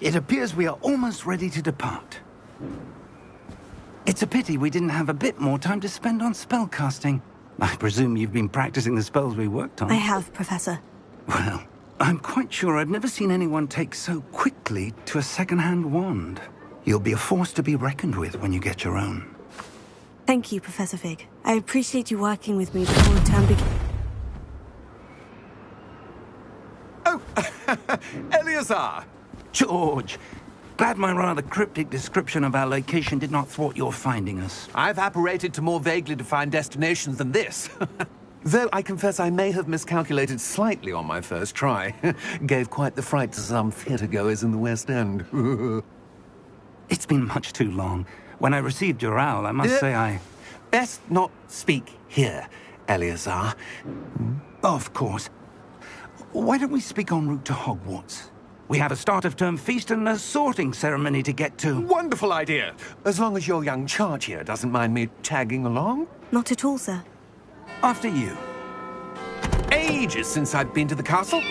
It appears we are almost ready to depart. It's a pity we didn't have a bit more time to spend on spellcasting. I presume you've been practicing the spells we worked on. I have, Professor. Well, I'm quite sure I've never seen anyone take so quickly to a second-hand wand. You'll be a force to be reckoned with when you get your own. Thank you, Professor Fig. I appreciate you working with me before the term begins. Oh, Eleazar! George, glad my rather cryptic description of our location did not thwart your finding us. I've apparated to more vaguely defined destinations than this. Though I confess I may have miscalculated slightly on my first try. Gave quite the fright to some theatre-goers in the West End. It's been much too long. When I received your owl, I must say I... Best not speak here, Eleazar. Of course. Why don't we speak en route to Hogwarts? We have a start-of-term feast and a sorting ceremony to get to. Wonderful idea! As long as your young charge here doesn't mind me tagging along. Not at all, sir. After you. Ages since I've been to the castle.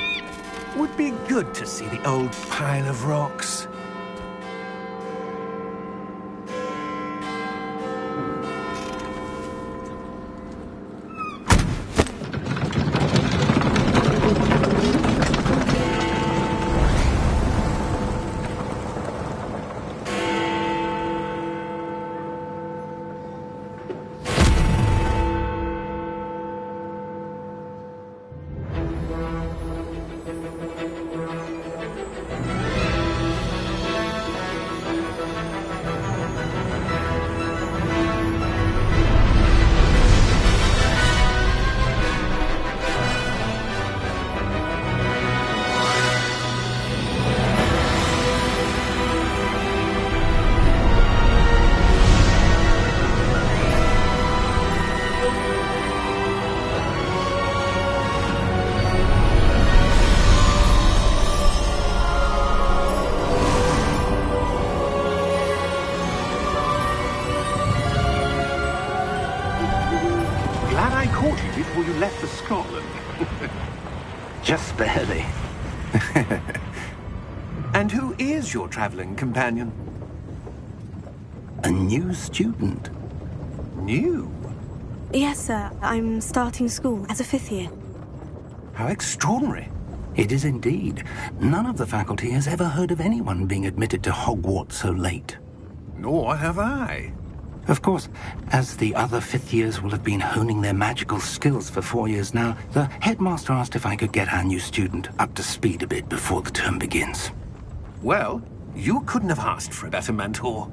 Would be good to see the old pile of rocks. Before you left for Scotland. Just barely. And who is your traveling companion? A new student. New? Yes, sir. I'm starting school as a 5th year. How extraordinary. It is indeed. None of the faculty has ever heard of anyone being admitted to Hogwarts so late. Nor have I. Of course, as the other 5th years will have been honing their magical skills for 4 years now, the headmaster asked if I could get our new student up to speed a bit before the term begins. Well, you couldn't have asked for a better mentor.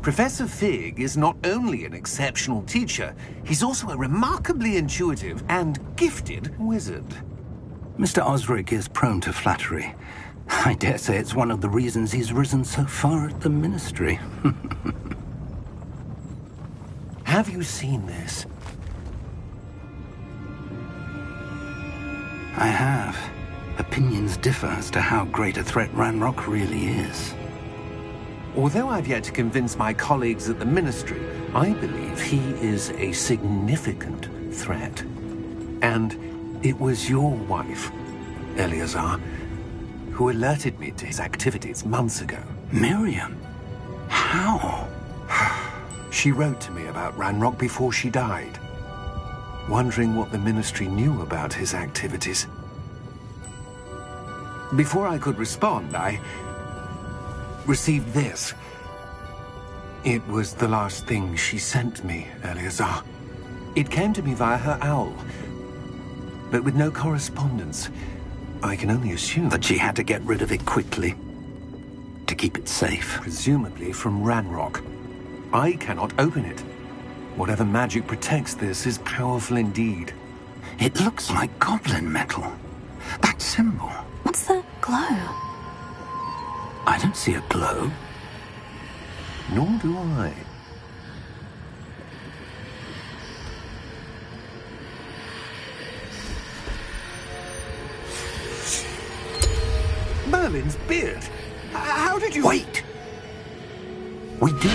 Professor Fig is not only an exceptional teacher, he's also a remarkably intuitive and gifted wizard. Mr. Osric is prone to flattery. I dare say it's one of the reasons he's risen so far at the Ministry. Have you seen this? I have. Opinions differ as to how great a threat Ranrock really is. Although I've yet to convince my colleagues at the Ministry, I believe he is a significant threat. And it was your wife, Eleazar, who alerted me to his activities months ago. Miriam? How? She wrote to me about Ranrock before she died, wondering what the Ministry knew about his activities. Before I could respond, I received this. It was the last thing she sent me, Eleazar. It came to me via her owl, but with no correspondence. I can only assume That she had to get rid of it quickly, to keep it safe. presumably from Ranrock. I cannot open it. Whatever magic protects this is powerful indeed. It looks like goblin metal. That symbol. What's the glow? I don't see a glow. Nor do I. Merlin's beard. How did you... Wait! We do.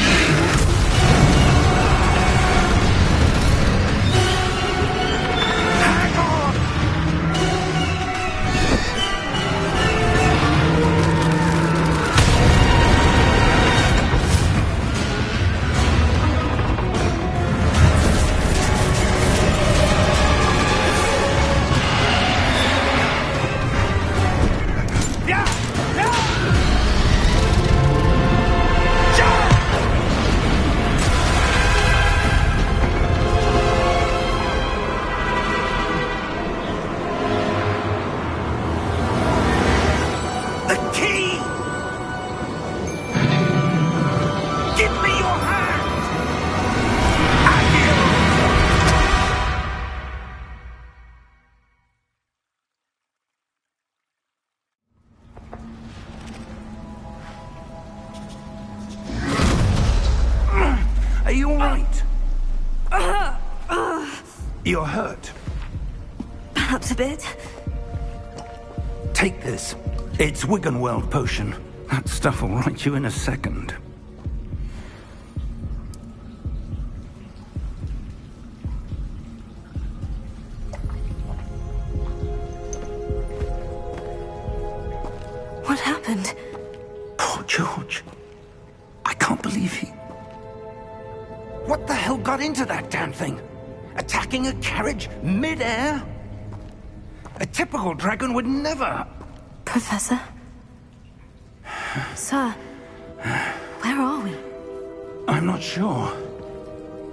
Hang on! Yeah! Yeah! The key! Give me your hand! Are you all right? You're hurt. Perhaps a bit. Take this. It's Wiggenweld potion. That stuff will right you in a second. What happened? Poor George. I can't believe he... What the hell got into that damn thing? Attacking a carriage mid-air? A typical dragon would never... Professor? Sir, where are we? I'm not sure.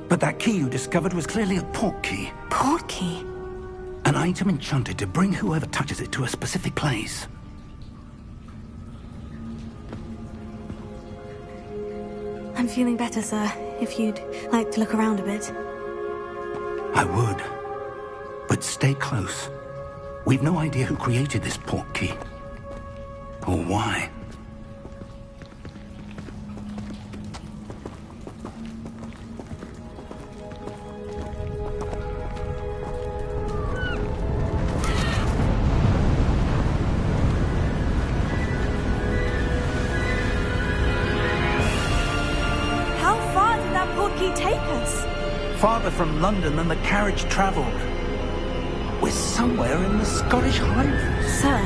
But that key you discovered was clearly a port key. Port key? An item enchanted to bring whoever touches it to a specific place. I'm feeling better, sir. If you'd like to look around a bit. I would. But stay close. We've no idea who created this port key. Or why. How far did that port key take us? Farther from London than the carriage travelled. We're somewhere in the Scottish Highlands. Sir,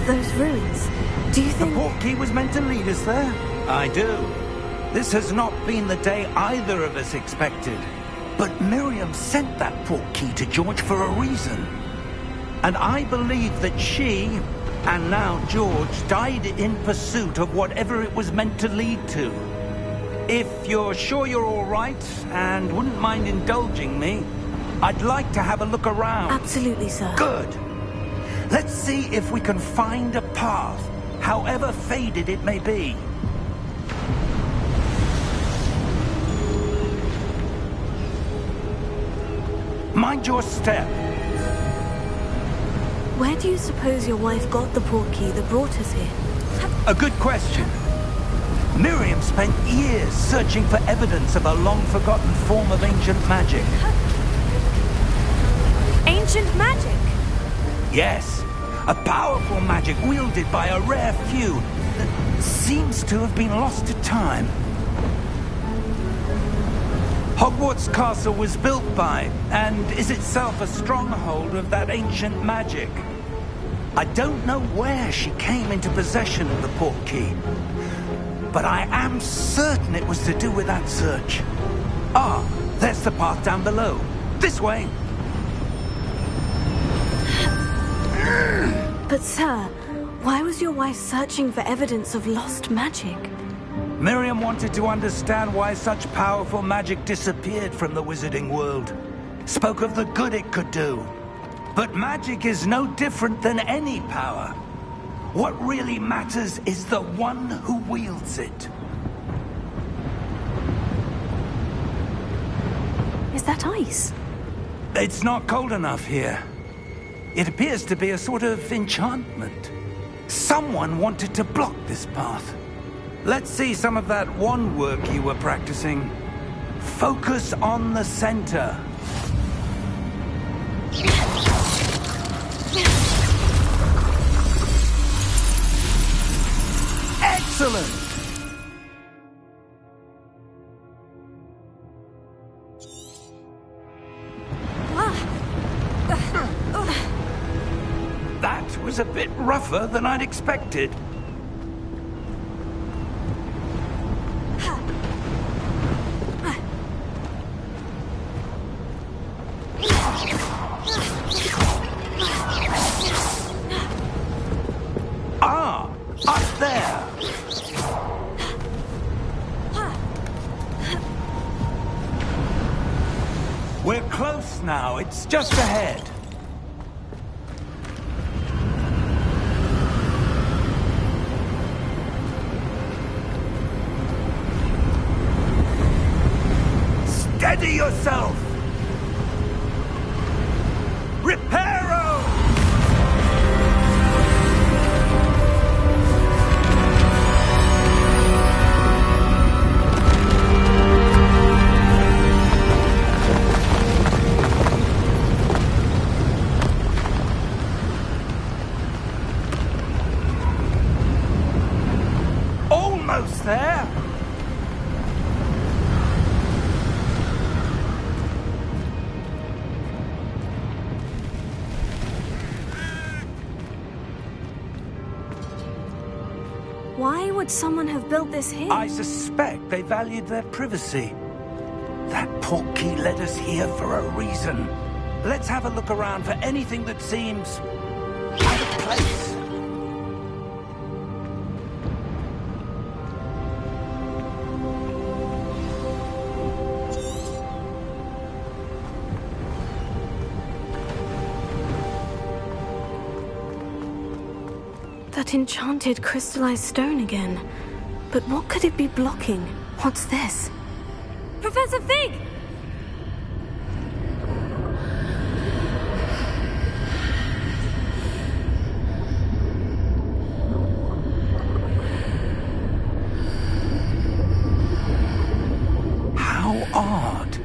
those ruins. Do you The think... port key was meant to lead us there? I do. This has not been the day either of us expected. But Miriam sent that portkey to George for a reason. And I believe that she, and now George, died in pursuit of whatever it was meant to lead to. If you're sure you're all right, and wouldn't mind indulging me, I'd like to have a look around. Absolutely, sir. Good. Let's see if we can find a path, however faded it may be. Mind your step. Where do you suppose your wife got the portkey that brought us here? A good question. Miriam spent years searching for evidence of a long-forgotten form of ancient magic. Ancient magic? Yes, a powerful magic wielded by a rare few that seems to have been lost to time. Hogwarts Castle was built by, and is itself a stronghold of that ancient magic. I don't know where she came into possession of the portkey, but I am certain it was to do with that search. Ah, there's the path down below. This way. But sir, why was your wife searching for evidence of lost magic? Miriam wanted to understand why such powerful magic disappeared from the wizarding world. Spoke of the good it could do. But magic is no different than any power. What really matters is the one who wields it. Is that ice? It's not cold enough here. It appears to be a sort of enchantment. Someone wanted to block this path. Let's see some of that wand work you were practicing. Focus on the center. Excellent! That was a bit rougher than I'd expected. Up there! We're close now. It's just ahead. Steady yourself! Reparo! Almost there! Why would someone have built this here? I suspect they valued their privacy. That portkey led us here for a reason. Let's have a look around for anything that seems out of place. That enchanted crystallized stone again. But what could it be blocking? What's this? Professor Fig! How odd.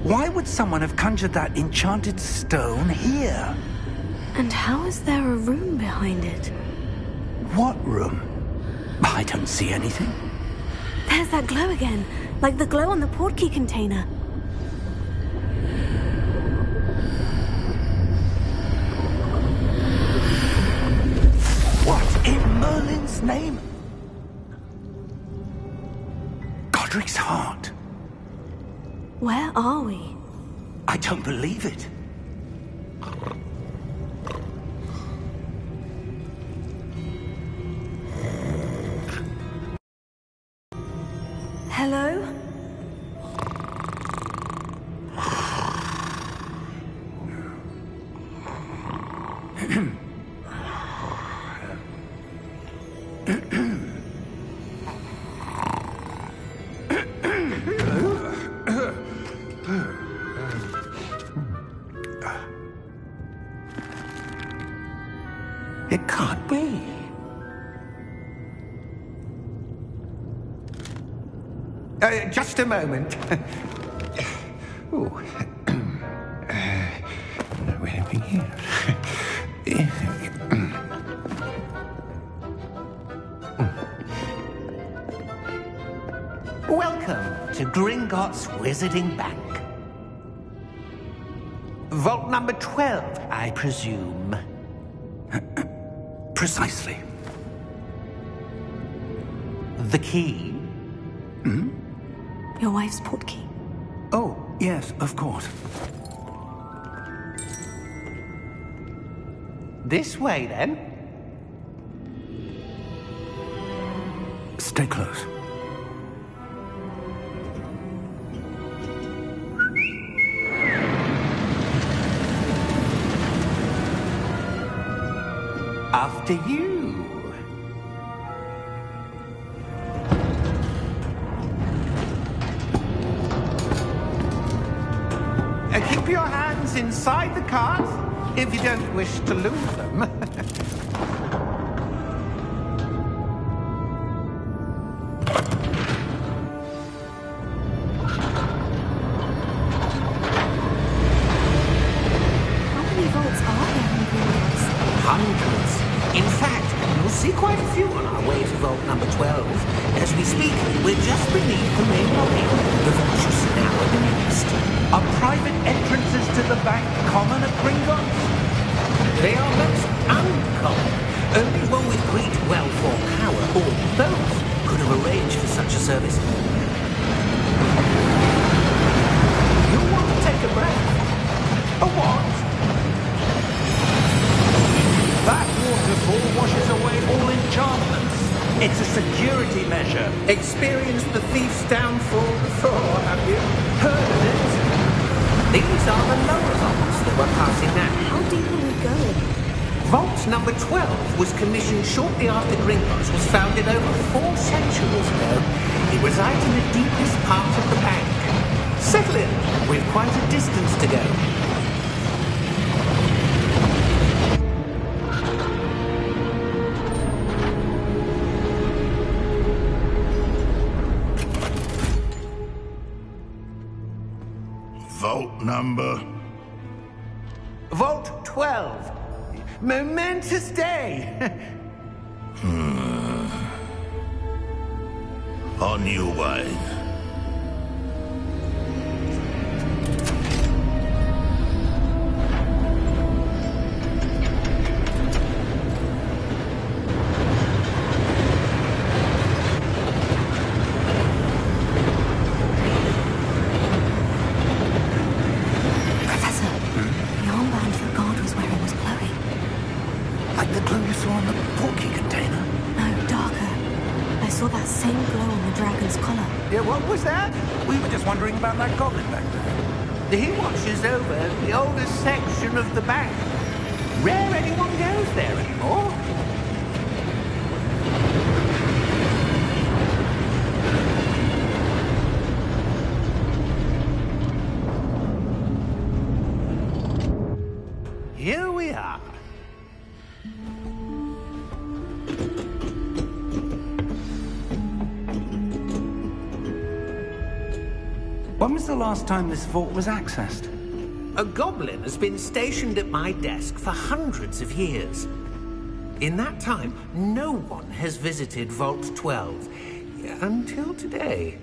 Why would someone have conjured that enchanted stone here? And how is there a room behind it? What room? I don't see anything. There's that glow again, like the glow on the portkey container. What in Merlin's name? Godric's heart. Where are we? I don't believe it. Hello? It can't be. Just a moment. Ooh. Where are we here? Welcome to Gringotts Wizarding Bank. Vault number 12, I presume. Precisely. The key? Your wife's portkey. Oh, yes, of course. This way, then. Stay close. After you. Keep your hands inside the cart if you don't wish to lose them. How many vaults are there in Gringotts? Hundreds. In fact, you'll see quite a few on our way to vault number 12. As we speak, we're just beneath the main lobby. The vault you see now are the next. Are private entrances to the bank common at Gringotts? They are most uncommon. Only one with great wealth or power, or both, could have arranged for such a service. You'll want to take a breath. A what? That waterfall washes away all enchantments. It's a security measure. Experienced the thief's downfall before, have you? Heard of it? These are the lower vaults that we're passing now. How deep are we going? Vault number 12 was commissioned shortly after Gringotts was founded over 4 centuries ago. It resides in the deepest part of the bank. Settle in. We've quite a distance to go. Vault number? Vault 12. Momentous day. On your way. Wondering about that goblin back there. He watches over the oldest section of the bank. Rare anyone goes there anymore. Here we are. When was the last time this vault was accessed? A goblin has been stationed at my desk for hundreds of years. In that time, no one has visited Vault 12 until today.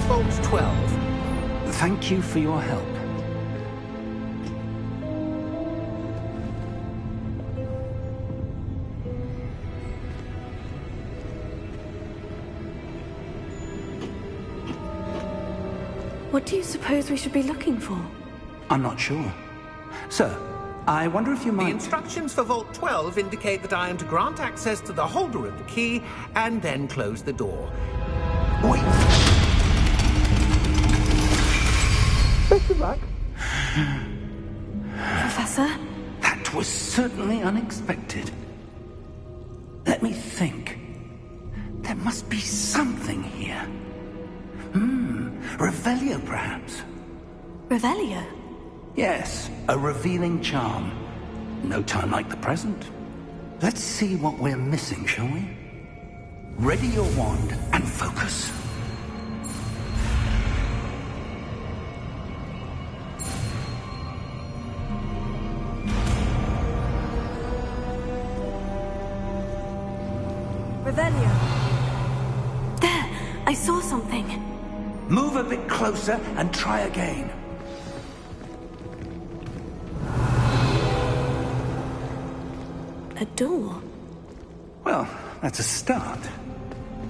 Vault 12. Thank you for your help. What do you suppose we should be looking for? I'm not sure. Sir, I wonder if you might... The instructions for Vault 12 indicate that I am to grant access to the holder of the key and then close the door. Wait! Best of luck. Professor? That was certainly unexpected. Let me think. There must be something here. Revelio, perhaps. Revelio? Yes, a revealing charm. No time like the present. Let's see what we're missing, shall we? Ready your wand and focus. Revelio. There! I saw something. Move a bit closer and try again. A door. Well, that's a start.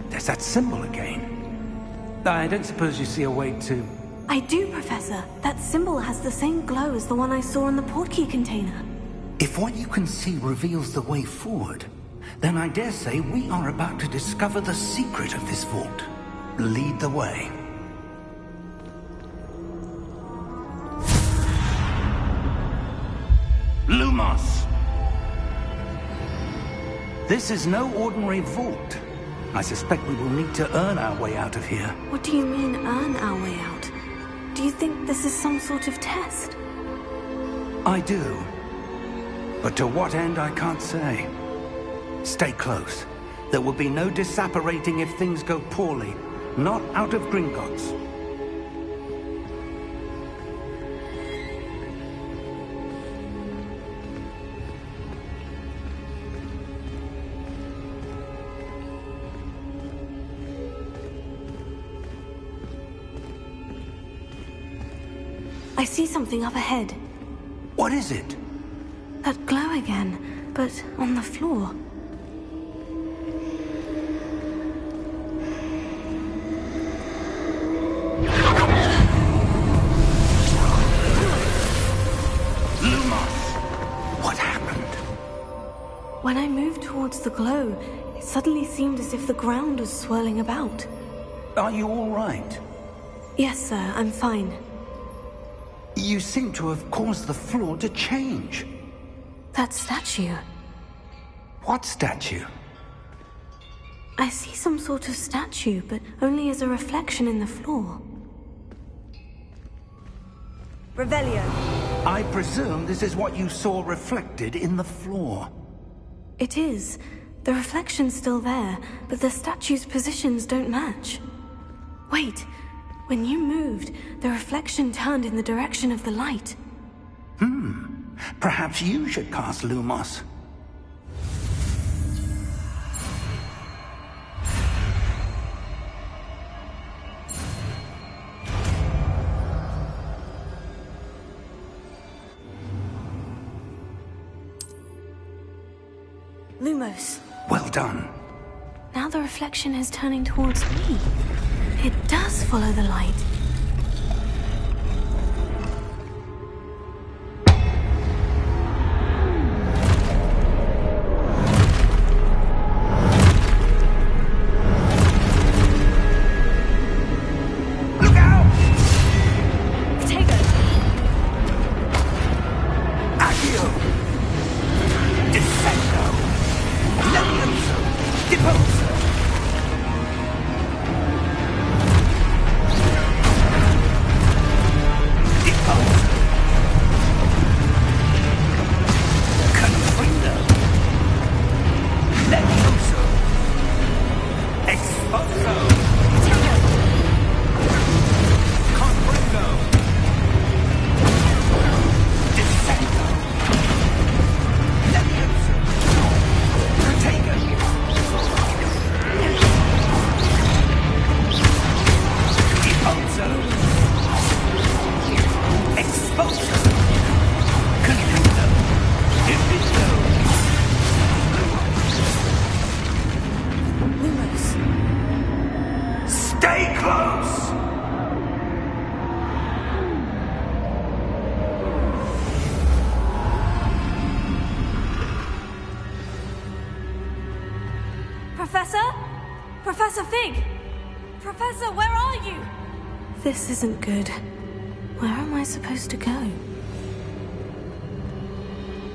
There's that symbol again. I don't suppose you see a way to... I do, Professor. That symbol has the same glow as the one I saw in the portkey container. If what you can see reveals the way forward, then I dare say we are about to discover the secret of this vault. Lead the way. Lumos! This is no ordinary vault. I suspect we will need to earn our way out of here. What do you mean, earn our way out? Do you think this is some sort of test? I do. But to what end, I can't say. Stay close. There will be no disapparating if things go poorly. Not out of Gringotts. I see something up ahead. What is it? That glow again, but on the floor. What happened? When I moved towards the glow, it suddenly seemed as if the ground was swirling about. Are you all right? Yes, sir, I'm fine. You seem to have caused the floor to change. That statue. What statue? I see some sort of statue, but only as a reflection in the floor. Revelio. I presume this is what you saw reflected in the floor. It is. The reflection's still there, but the statue's positions don't match. Wait. When you moved, the reflection turned in the direction of the light. Perhaps you should cast Lumos. Lumos. Well done. Now the reflection is turning towards me. It does follow the light. Look out! Potato! Accio! Defendo! Levioso! Deposo! Professor? Professor Fig? Professor, where are you? This isn't good. Where am I supposed to go?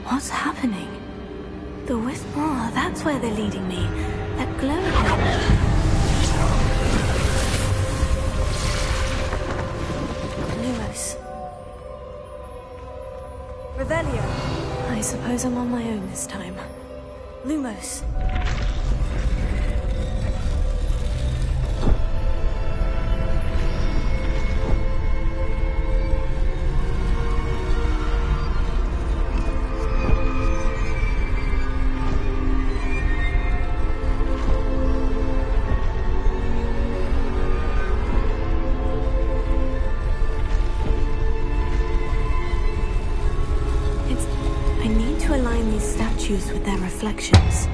What's happening? The wisp... Oh, that's where they're leading me. That glow again. Lumos. Revelio. I suppose I'm on my own this time. Lumos. With their reflections.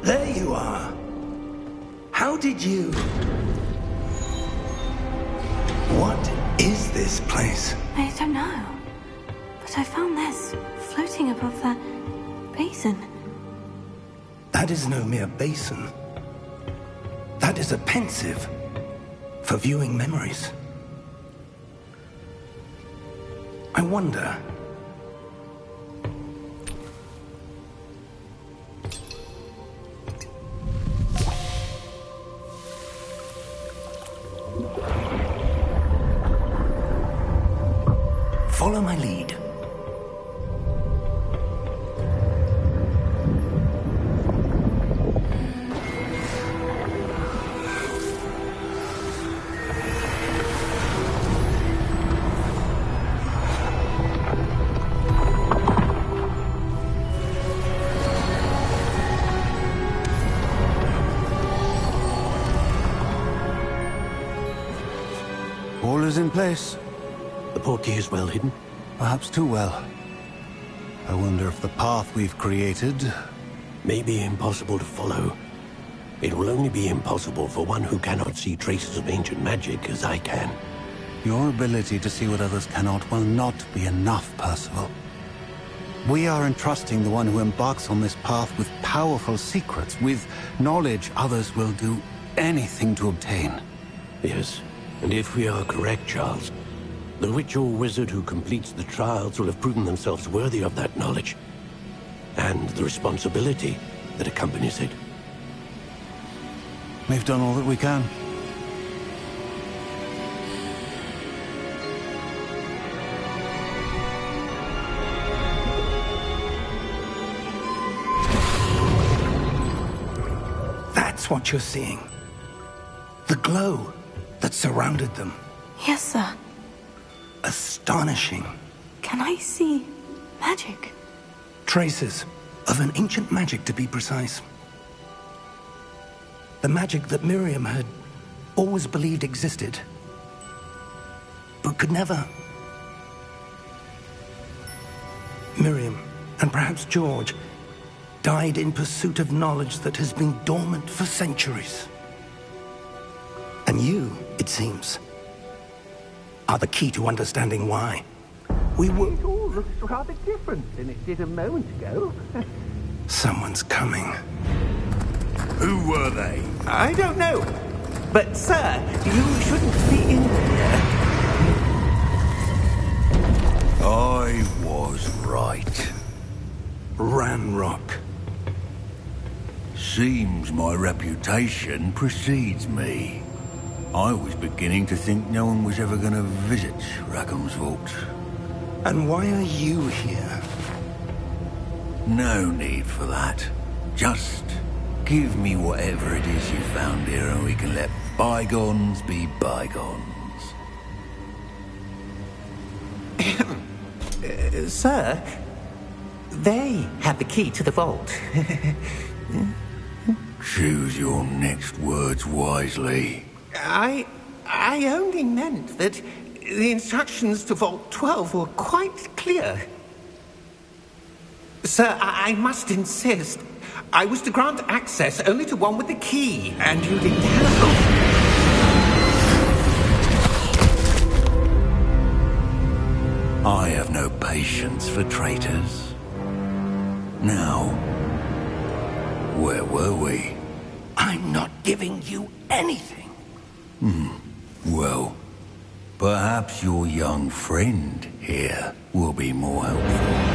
There you are. How did you... What is this place? I don't know. But I found this floating above that basin. That is no mere basin. That is a pensive for viewing memories. I wonder... Follow my lead. All is in place. The portkey is well hidden. Perhaps too well. I wonder if the path we've created... May be impossible to follow. It will only be impossible for one who cannot see traces of ancient magic as I can. Your ability to see what others cannot will not be enough, Percival. We are entrusting the one who embarks on this path with powerful secrets, with knowledge others will do anything to obtain. Yes, and if we are correct, Charles, the witch or wizard who completes the trials will have proven themselves worthy of that knowledge. and the responsibility that accompanies it. We've done all that we can. That's what you're seeing. The glow that surrounded them. Yes, sir. Astonishing. Can I see magic? Traces of an ancient magic, to be precise. The magic that Miriam had always believed existed, but could never. Miriam, and perhaps George, died in pursuit of knowledge that has been dormant for centuries. And you, it seems, are the key to understanding why. We were... It all looks rather different than it did a moment ago. Someone's coming. Who were they? I don't know. But, sir, you shouldn't be in here. I was right. Ranrock. Seems my reputation precedes me. I was beginning to think no one was ever going to visit Rackham's vault. And why are you here? No need for that. Just give me whatever it is you found here and we can let bygones be bygones. Sir, they have the key to the vault. Choose your next words wisely. I only meant that the instructions to Vault 12 were quite clear. Sir, I must insist. I was to grant access only to one with the key, and you didn't have... I have no patience for traitors. Now, where were we? I'm not giving you anything. Well, perhaps your young friend here will be more helpful.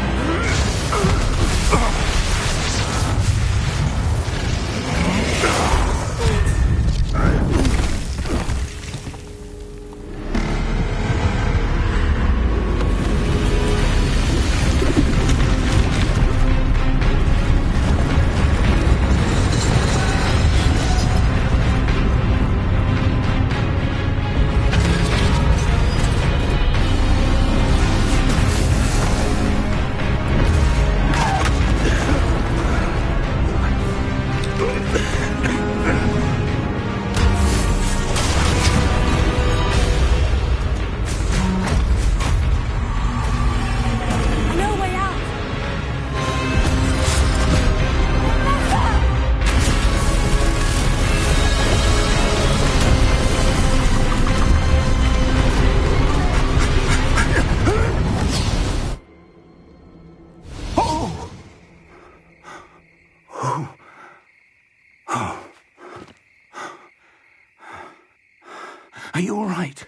Are you all right?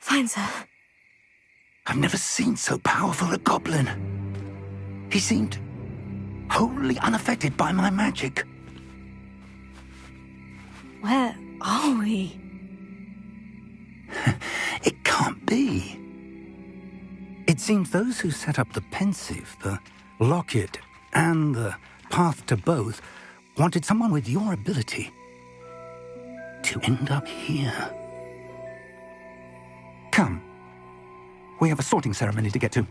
Fine, sir. I've never seen so powerful a goblin. He seemed wholly unaffected by my magic. Where are we? It can't be. It seems those who set up the pensive, the locket, and the path to both wanted someone with your ability to end up here. Come. We have a sorting ceremony to get to.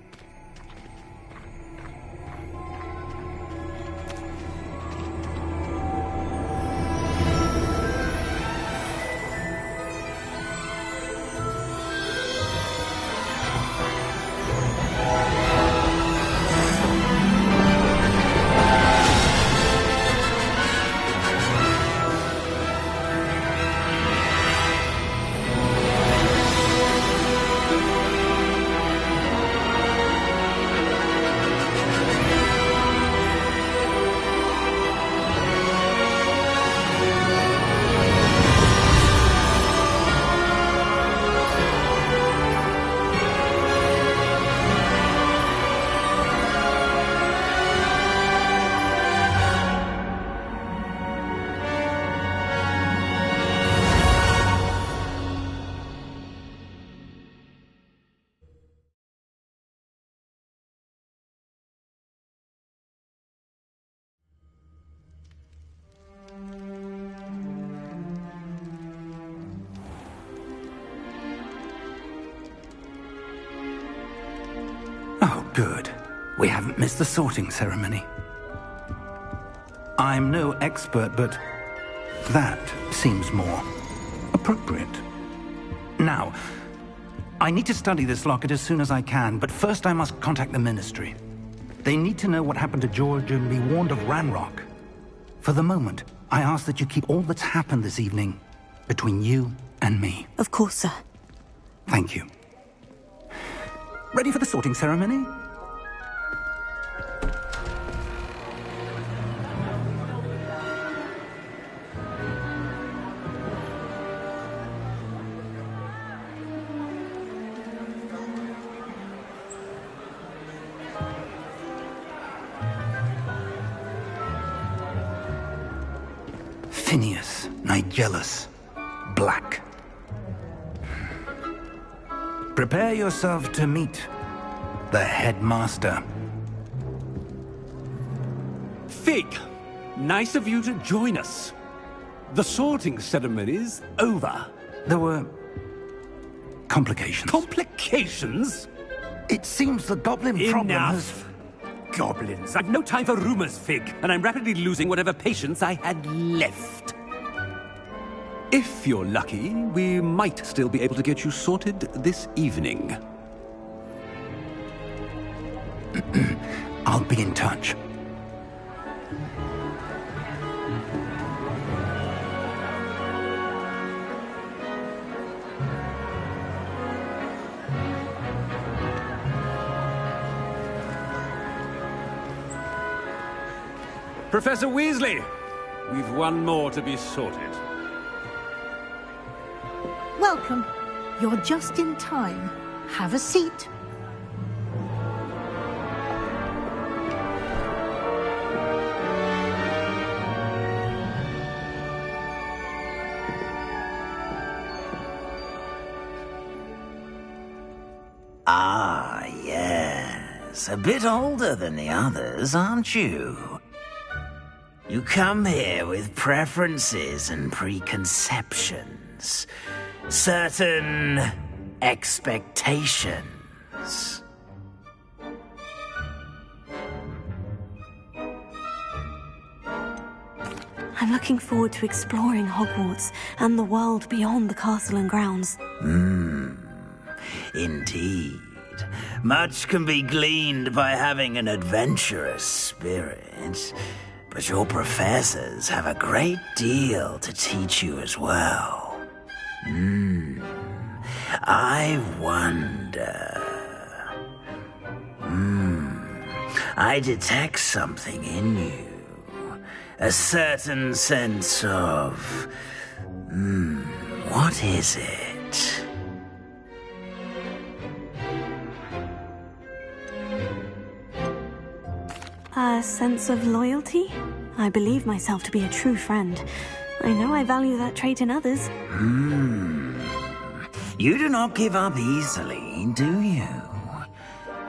Oh, good. We haven't missed the sorting ceremony. I'm no expert, but that seems more appropriate. Now, I need to study this locket as soon as I can, but first I must contact the Ministry. They need to know what happened to George and be warned of Ranrock. For the moment, I ask that you keep all that's happened this evening between you and me. Of course, sir. Thank you. Ready for the sorting ceremony? Phineas, Nigellus, Black. Prepare yourself to meet the headmaster. Fig, nice of you to join us. The sorting ceremony's over. There were complications. Complications? It seems the goblin problem has... Enough! Goblins. I've no time for rumors, Fig, and I'm rapidly losing whatever patience I had left. If you're lucky, we might still be able to get you sorted this evening. I'll be in touch. Professor Weasley, we've one more to be sorted. Welcome. You're just in time. Have a seat. Ah, yes. A bit older than the others, aren't you? You come here with preferences and preconceptions. Certain expectations. I'm looking forward to exploring Hogwarts and the world beyond the castle and grounds. Indeed. Much can be gleaned by having an adventurous spirit, but your professors have a great deal to teach you as well. I wonder... I detect something in you. A certain sense of... what is it? A sense of loyalty? I believe myself to be a true friend. I know I value that trait in others. You do not give up easily, do you?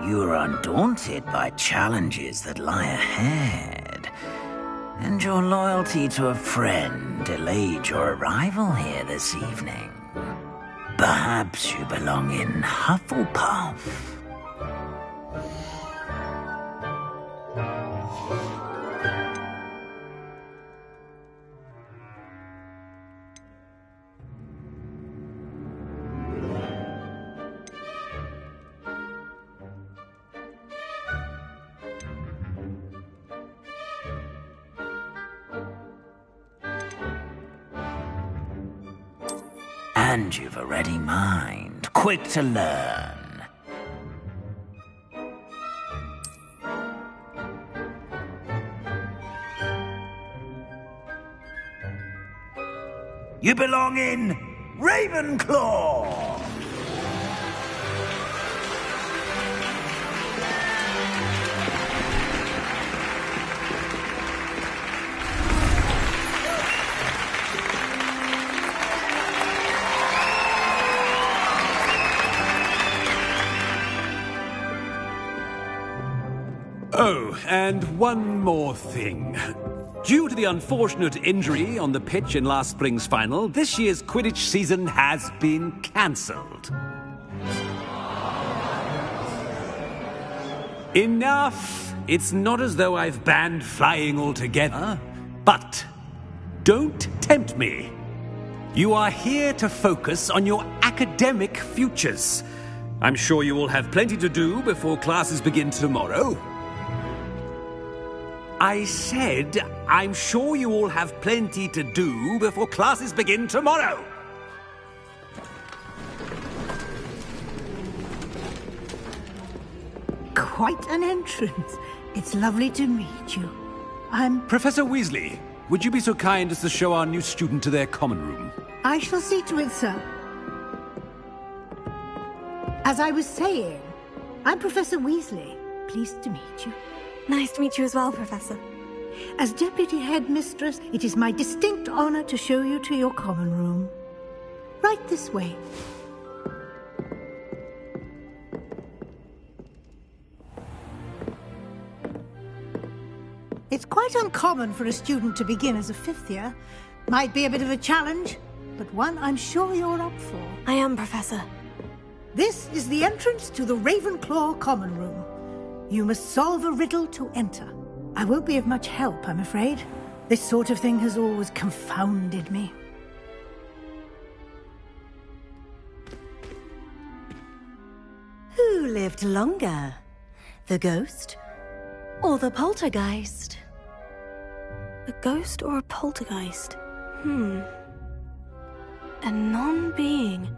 You are undaunted by challenges that lie ahead. And your loyalty to a friend delayed your arrival here this evening. Perhaps you belong in Hufflepuff. And you've a ready mind, quick to learn. You belong in Ravenclaw! Oh, and one more thing. Due to the unfortunate injury on the pitch in last spring's final, this year's Quidditch season has been cancelled. Enough! It's not as though I've banned flying altogether. But don't tempt me. You are here to focus on your academic futures. I'm sure you will have plenty to do before classes begin tomorrow. I said, I'm sure you all have plenty to do before classes begin tomorrow. Quite an entrance. It's lovely to meet you. I'm... Professor Weasley, would you be so kind as to show our new student to their common room? I shall see to it, sir. As I was saying, I'm Professor Weasley. Pleased to meet you. Nice to meet you as well, Professor. As Deputy Headmistress, it is my distinct honor to show you to your common room. Right this way. It's quite uncommon for a student to begin as a fifth year. Might be a bit of a challenge, but one I'm sure you're up for. I am, Professor. This is the entrance to the Ravenclaw common room. You must solve a riddle to enter. I won't be of much help, I'm afraid. This sort of thing has always confounded me. Who lived longer? The ghost or the poltergeist? A ghost or a poltergeist? A non-being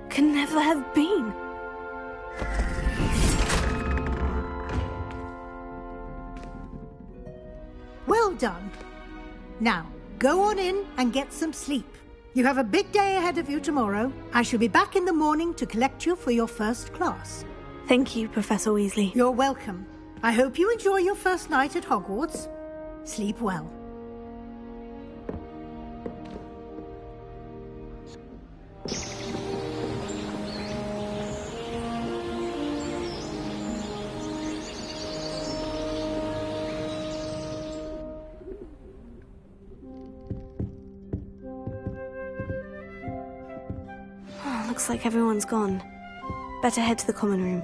can never have been. Well done. Now, go on in and get some sleep. You have a big day ahead of you tomorrow. I shall be back in the morning to collect you for your first class. Thank you, Professor Weasley. You're welcome. I hope you enjoy your first night at Hogwarts. Sleep well. Looks like everyone's gone. Better head to the common room.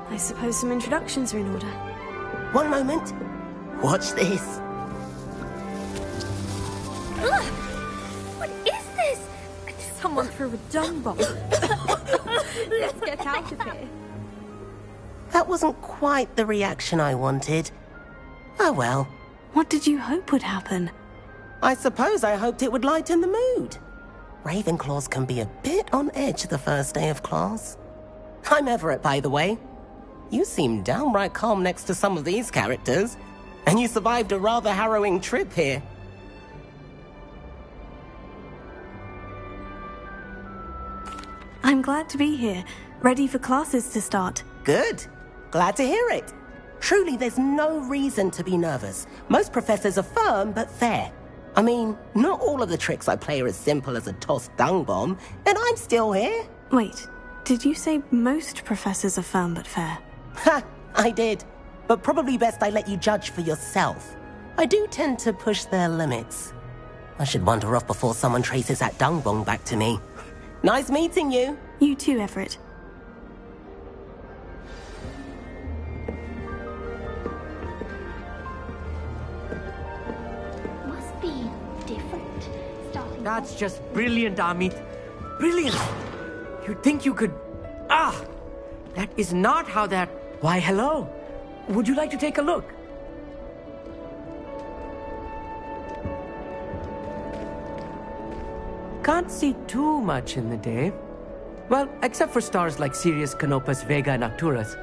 I suppose some introductions are in order. One moment. Watch this. Ugh! What is this? Someone threw a dung bomb. Let's get out of here. That wasn't quite the reaction I wanted. Oh well. What did you hope would happen? I suppose I hoped it would lighten the mood. Ravenclaws can be a bit on edge the first day of class. I'm Everett, by the way. You seem downright calm next to some of these characters, and you survived a rather harrowing trip here. I'm glad to be here, ready for classes to start. Good. Glad to hear it. Truly, there's no reason to be nervous. Most professors are firm but fair. I mean, not all of the tricks I play are as simple as a tossed dung bomb, and I'm still here. Wait, did you say most professors are firm but fair? Ha! I did. But probably best I let you judge for yourself. I do tend to push their limits. I should wander off before someone traces that dung bomb back to me. Nice meeting you. You too, Everett. That's just brilliant, Amit. Brilliant! You'd think you could... That is not how that... Why, hello. Would you like to take a look? Can't see too much in the day. Well, except for stars like Sirius, Canopus, Vega, and Arcturus.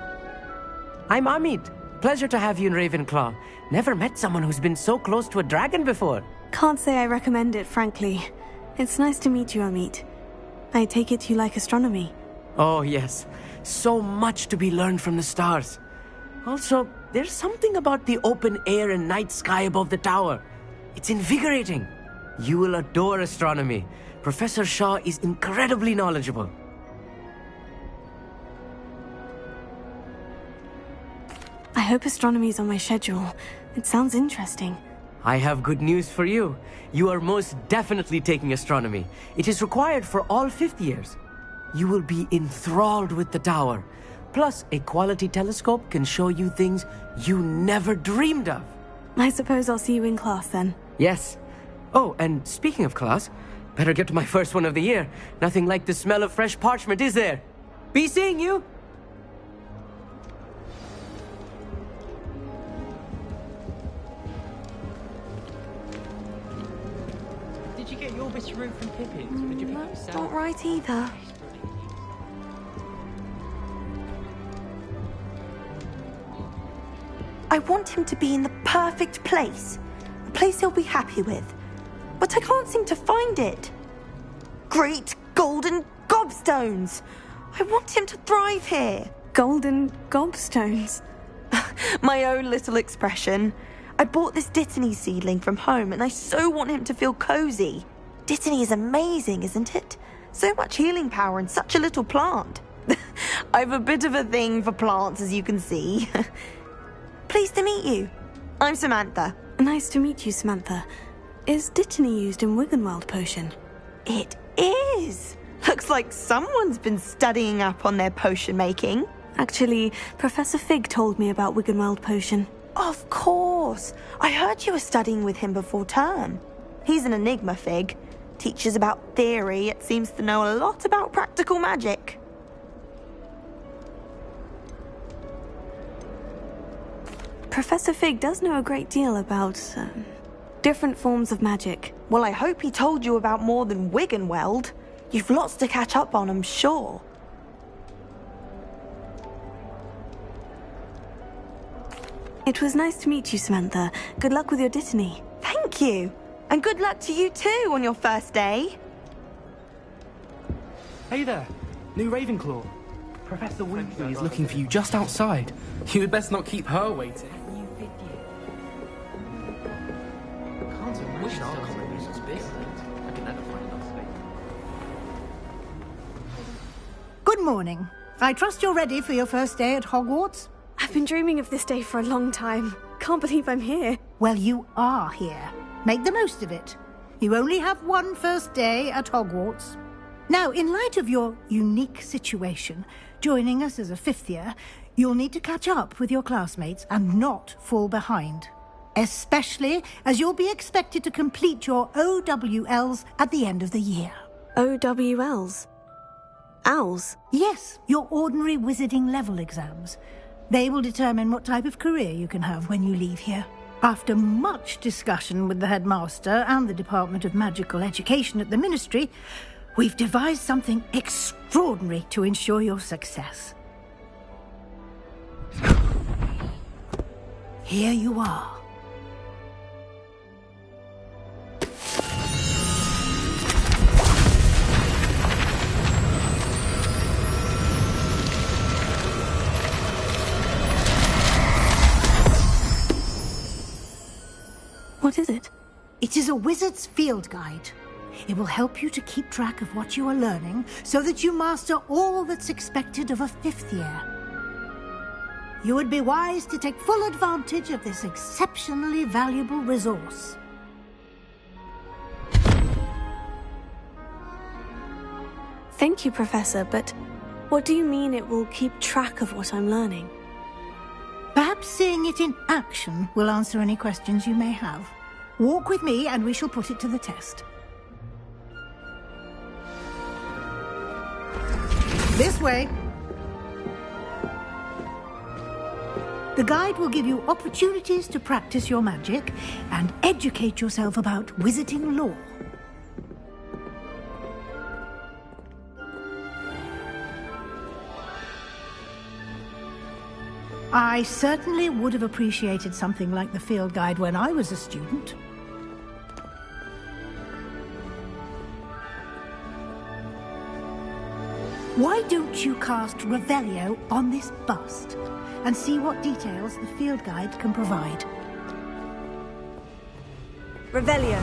I'm Amit. Pleasure to have you in Ravenclaw. Never met someone who's been so close to a dragon before. Can't say I recommend it, frankly. It's nice to meet you, Amit. I take it you like astronomy. Oh, yes. So much to be learned from the stars. Also, there's something about the open air and night sky above the tower. It's invigorating. You will adore astronomy. Professor Shaw is incredibly knowledgeable. I hope astronomy's on my schedule. It sounds interesting. I have good news for you. You are most definitely taking astronomy. It is required for all 5th years. You will be enthralled with the tower. Plus, a quality telescope can show you things you never dreamed of. I suppose I'll see you in class then. Yes. Oh, and speaking of class, better get to my first one of the year. Nothing like the smell of fresh parchment, is there? Be seeing you! Did you get your whisperoo from Pippin's? Did you pick it yourself? Not right either. I want him to be in the perfect place. A place he'll be happy with. But I can't seem to find it. Great golden gobstones! I want him to thrive here. Golden gobstones? My own little expression. I bought this Dittany seedling from home and I so want him to feel cozy. Dittany is amazing, isn't it? So much healing power in such a little plant. I've a bit of a thing for plants, as you can see. Pleased to meet you. I'm Samantha. Nice to meet you, Samantha. Is Dittany used in Wiggenweld potion? It is. Looks like someone's been studying up on their potion making. Actually, Professor Fig told me about Wiggenweld potion. Of course. I heard you were studying with him before term. He's an enigma, Fig. Teaches about theory, yet seems to know a lot about practical magic. Professor Fig does know a great deal about different forms of magic. Well, I hope he told you about more than Wiggenweld. You've lots to catch up on, I'm sure. It was nice to meet you, Samantha. Good luck with your Dittany. Thank you. And good luck to you too on your first day. Hey there, new Ravenclaw. Professor Weasley is looking for you just outside. You had best not keep her waiting. Good morning. I trust you're ready for your first day at Hogwarts? I've been dreaming of this day for a long time. Can't believe I'm here. Well, you are here. Make the most of it. You only have one first day at Hogwarts. Now, in light of your unique situation, joining us as a 5th year, you'll need to catch up with your classmates and not fall behind. Especially as you'll be expected to complete your OWLs at the end of the year. OWLs? Owls? Yes, your ordinary wizarding level exams. They will determine what type of career you can have when you leave here. After much discussion with the headmaster and the Department of Magical Education at the Ministry, we've devised something extraordinary to ensure your success. Here you are. What is it? It is a wizard's field guide. It will help you to keep track of what you are learning so that you master all that's expected of a 5th year. You would be wise to take full advantage of this exceptionally valuable resource. Thank you, Professor, but what do you mean it will keep track of what I'm learning? Perhaps seeing it in action will answer any questions you may have. Walk with me and we shall put it to the test. This way. The guide will give you opportunities to practice your magic and educate yourself about wizarding lore. I certainly would have appreciated something like the field guide when I was a student. Why don't you cast Revelio on this bust and see what details the field guide can provide? Revelio.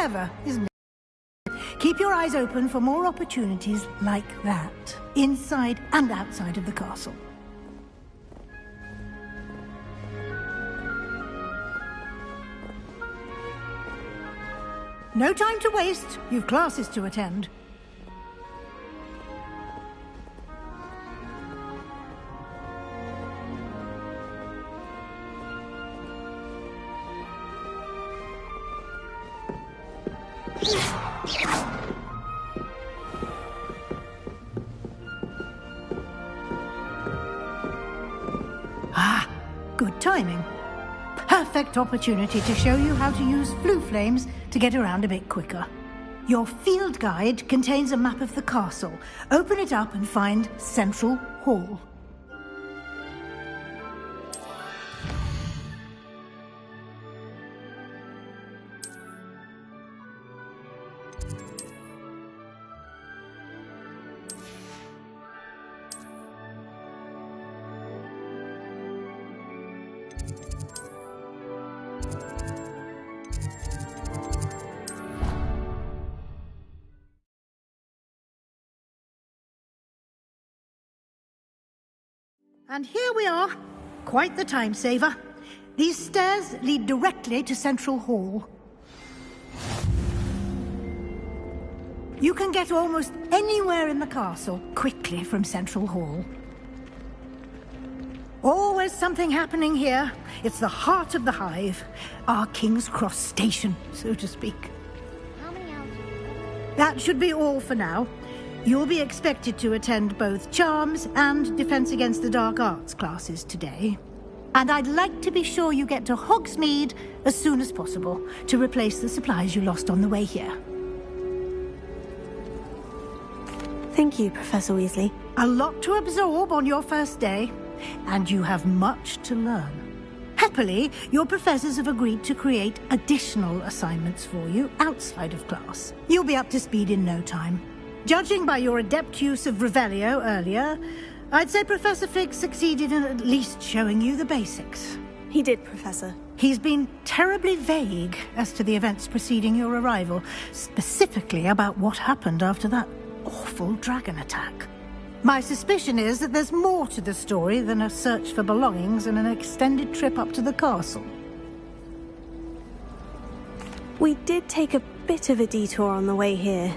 Clever, isn't it? Keep your eyes open for more opportunities like that, inside and outside of the castle. No time to waste. You've classes to attend. Ah, good timing. Perfect opportunity to show you how to use flue flames to get around a bit quicker. Your field guide contains a map of the castle. Open it up and find Thestral Hall. And here we are. Quite the time saver. These stairs lead directly to Thestral Hall. You can get almost anywhere in the castle quickly from Thestral Hall. Always something happening here. It's the heart of the hive. Our King's Cross station, so to speak. How many hours? That should be all for now. You'll be expected to attend both Charms and Defense Against the Dark Arts classes today. And I'd like to be sure you get to Hogsmeade as soon as possible to replace the supplies you lost on the way here. Thank you, Professor Weasley. A lot to absorb on your first day, and you have much to learn. Happily, your professors have agreed to create additional assignments for you outside of class. You'll be up to speed in no time. Judging by your adept use of Revelio earlier, I'd say Professor Fig succeeded in at least showing you the basics. He did, Professor. He's been terribly vague as to the events preceding your arrival, specifically about what happened after that awful dragon attack. My suspicion is that there's more to the story than a search for belongings and an extended trip up to the castle. We did take a bit of a detour on the way here.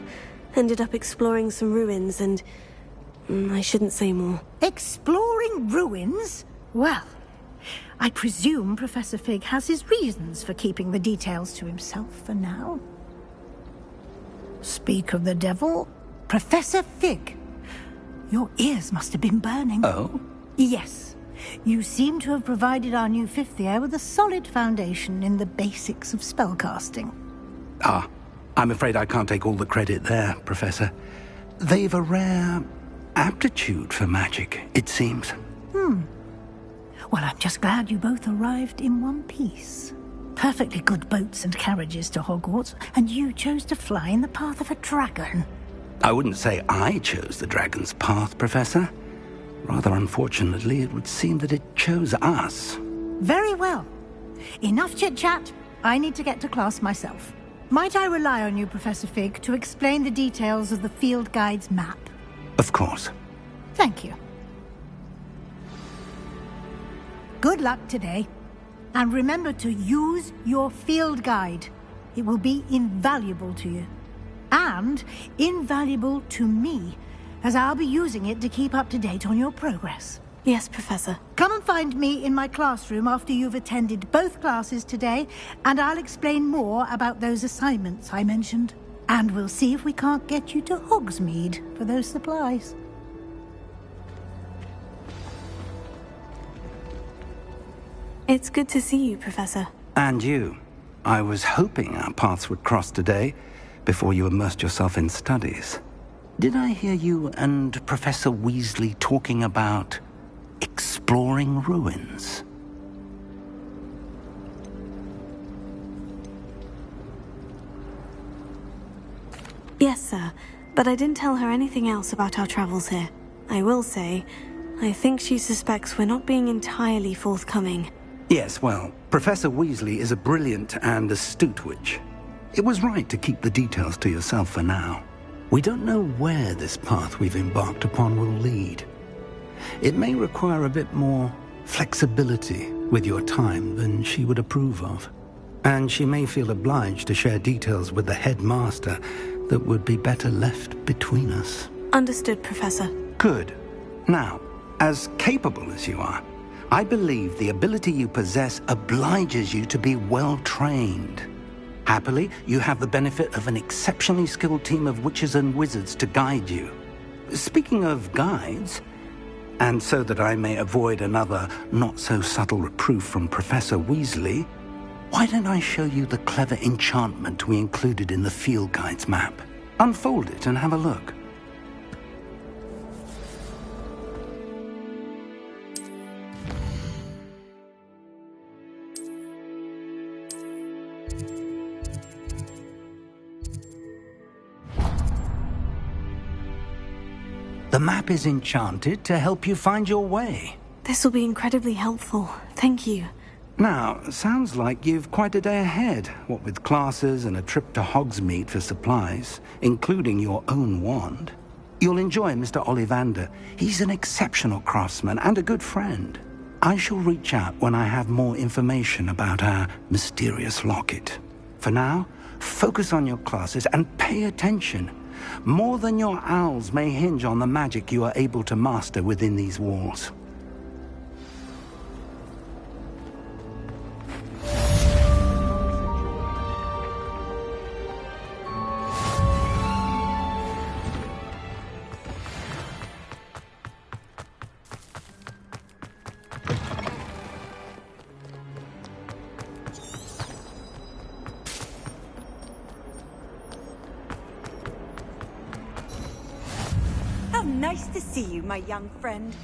Ended up exploring some ruins and... I shouldn't say more. Exploring ruins? Well, I presume Professor Fig has his reasons for keeping the details to himself for now. Speak of the devil, Professor Fig. Your ears must have been burning. Oh? Yes. You seem to have provided our new fifth year with a solid foundation in the basics of spellcasting. Ah. I'm afraid I can't take all the credit there, Professor. They've a rare aptitude for magic, it seems. Well, I'm just glad you both arrived in one piece. Perfectly good boats and carriages to Hogwarts, and you chose to fly in the path of a dragon. I wouldn't say I chose the dragon's path, Professor. Rather unfortunately, it would seem that it chose us. Very well. Enough chit-chat. I need to get to class myself. Might I rely on you, Professor Fig, to explain the details of the field guide's map? Of course. Thank you. Good luck today. And remember to use your field guide. It will be invaluable to you. And invaluable to me, as I'll be using it to keep up to date on your progress. Yes, Professor. Come and find me in my classroom after you've attended both classes today, and I'll explain more about those assignments I mentioned. And we'll see if we can't get you to Hogsmeade for those supplies. It's good to see you, Professor. And you. I was hoping our paths would cross today, before you immersed yourself in studies. Did I hear you and Professor Weasley talking about exploring ruins? Yes, sir, but I didn't tell her anything else about our travels here. I will say, I think she suspects we're not being entirely forthcoming. Yes, well, Professor Weasley is a brilliant and astute witch. It was right to keep the details to yourself for now. We don't know where this path we've embarked upon will lead. It may require a bit more flexibility with your time than she would approve of. And she may feel obliged to share details with the headmaster that would be better left between us. Understood, Professor. Good. Now, as capable as you are, I believe the ability you possess obliges you to be well trained. Happily, you have the benefit of an exceptionally skilled team of witches and wizards to guide you. Speaking of guides, and so that I may avoid another not-so-subtle reproof from Professor Weasley, why don't I show you the clever enchantment we included in the field guide's map? Unfold it and have a look. The map is enchanted to help you find your way. This will be incredibly helpful. Thank you. Now, sounds like you've quite a day ahead, what with classes and a trip to Hogsmeade for supplies, including your own wand. You'll enjoy Mr. Ollivander. He's an exceptional craftsman and a good friend. I shall reach out when I have more information about our mysterious locket. For now, focus on your classes and pay attention. More than your owls may hinge on the magic you are able to master within these walls. Nice to see you, my young friend.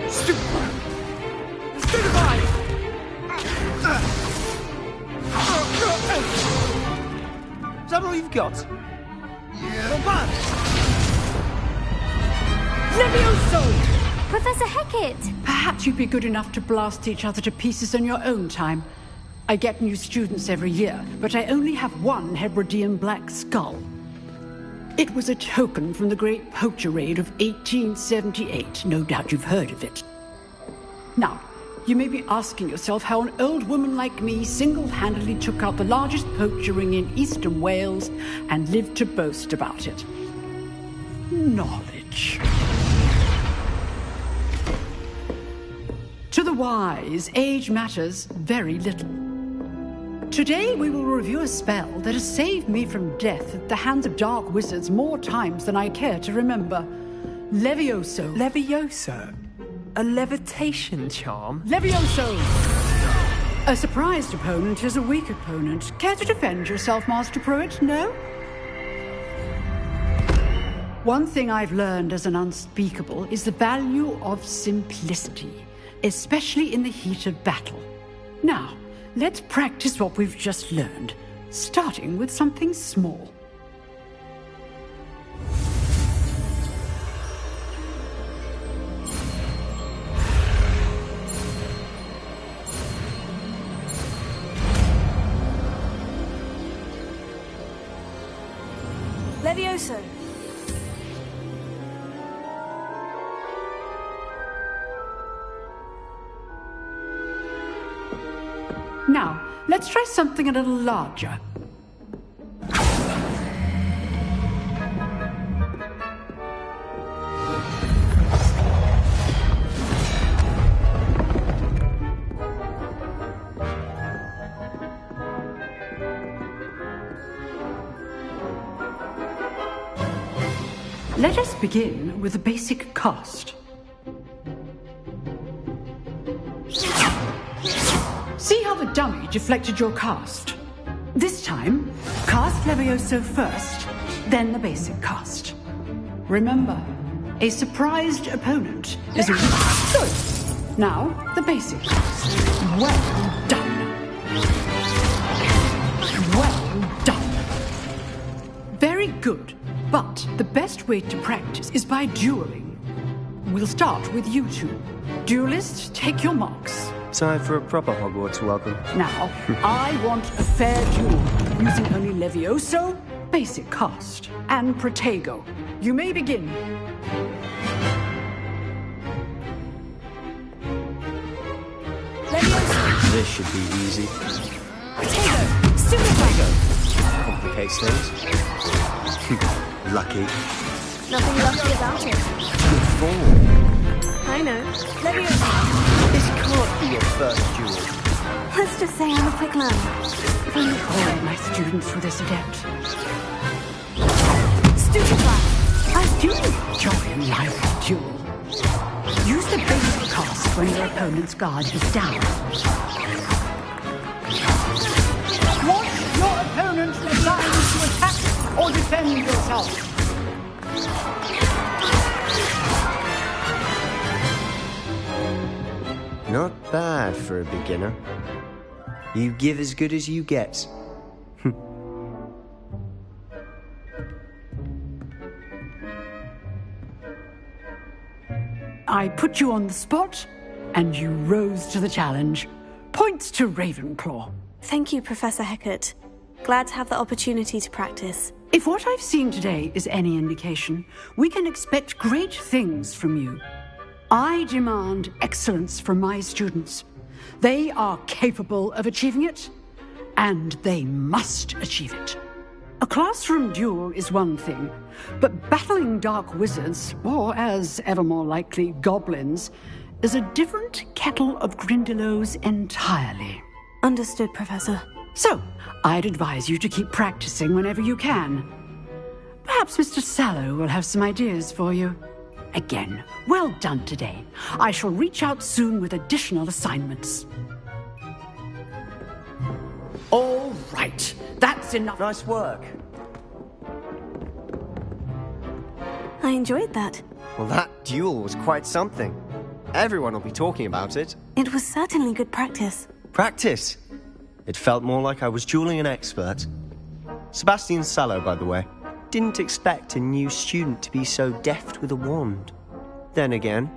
Stupefy! Is that all you've got? Yeah. Come Levioso! Professor Hecat! Perhaps you'd be good enough to blast each other to pieces in your own time. I get new students every year, but I only have one Hebridean black skull. It was a token from the Great Poacher Raid of 1878. No doubt you've heard of it. Now, you may be asking yourself how an old woman like me single-handedly took out the largest poacher ring in eastern Wales and lived to boast about it. Knowledge. To the wise, age matters very little. Today we will review a spell that has saved me from death at the hands of dark wizards more times than I care to remember. Levioso. Levioso? A levitation charm? Levioso! A surprised opponent is a weak opponent. Care to defend yourself, Master Pruitt? No? One thing I've learned as an unspeakable is the value of simplicity, especially in the heat of battle. Now, let's practice what we've just learned, starting with something small. Levioso. Now, let's try something a little larger. Let us begin with the basic cast. See how the dummy deflected your cast? This time, cast Levioso first, then the basic cast. Remember, a surprised opponent is a weak. Good. Now, the basic cast. Well done. Well done. Very good. But the best way to practice is by dueling. We'll start with you two. Duelists, take your marks. Time for a proper Hogwarts welcome. Now, I want a fair duel, using only Levioso, basic cast, and Protego. You may begin. Levioso! This should be easy. Protego! Protego! Complicates things. Lucky. Nothing lucky about it. Good form. I know. Levioso! This can't be your first duel. Let's just say I'm a quick learner. If only all my students were this adept. Student class! A student join a lively duel. Use the basic cast when your opponent's guard is down. Want your opponent designed to attack or defend yourself? Not bad for a beginner. You give as good as you get. I put you on the spot, and you rose to the challenge. Points to Ravenclaw. Thank you, Professor Hecat. Glad to have the opportunity to practice. If what I've seen today is any indication, we can expect great things from you. I demand excellence from my students. They are capable of achieving it, and they must achieve it. A classroom duel is one thing, but battling dark wizards, or as ever more likely, goblins, is a different kettle of Grindylows entirely. Understood, Professor. So, I'd advise you to keep practicing whenever you can. Perhaps Mr. Sallow will have some ideas for you. Again, well done today. I shall reach out soon with additional assignments. All right, that's enough. Nice work. I enjoyed that. Well, that duel was quite something. Everyone will be talking about it. It was certainly good practice. Practice? It felt more like I was dueling an expert. Sebastian Sallow, by the way. Didn't expect a new student to be so deft with a wand. Then again,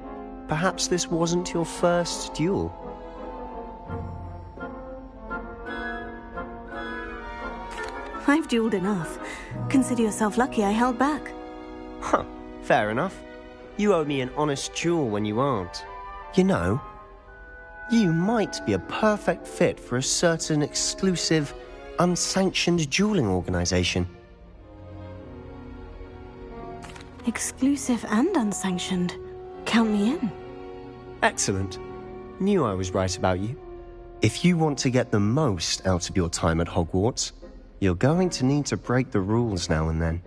perhaps this wasn't your first duel. I've dueled enough. Consider yourself lucky I held back. Huh, fair enough. You owe me an honest duel when you aren't. You know, you might be a perfect fit for a certain exclusive, unsanctioned dueling organization. Exclusive and unsanctioned. Count me in. Excellent. Knew I was right about you. If you want to get the most out of your time at Hogwarts, you're going to need to break the rules now and then.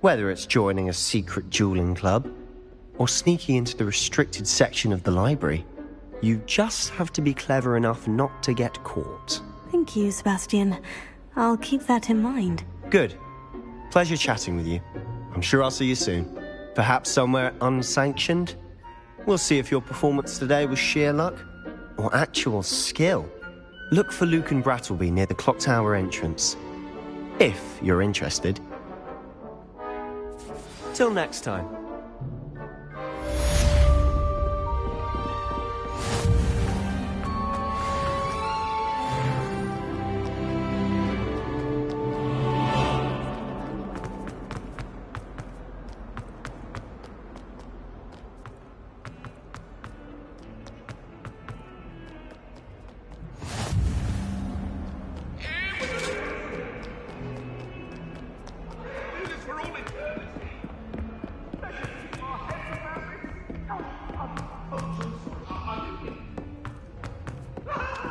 Whether it's joining a secret dueling club, or sneaking into the restricted section of the library, you just have to be clever enough not to get caught. Thank you, Sebastian. I'll keep that in mind. Good. Pleasure chatting with you. I'm sure I'll see you soon. Perhaps somewhere unsanctioned? We'll see if your performance today was sheer luck or actual skill. Look for Luke and Brattleby near the clock tower entrance. If you're interested. Till next time.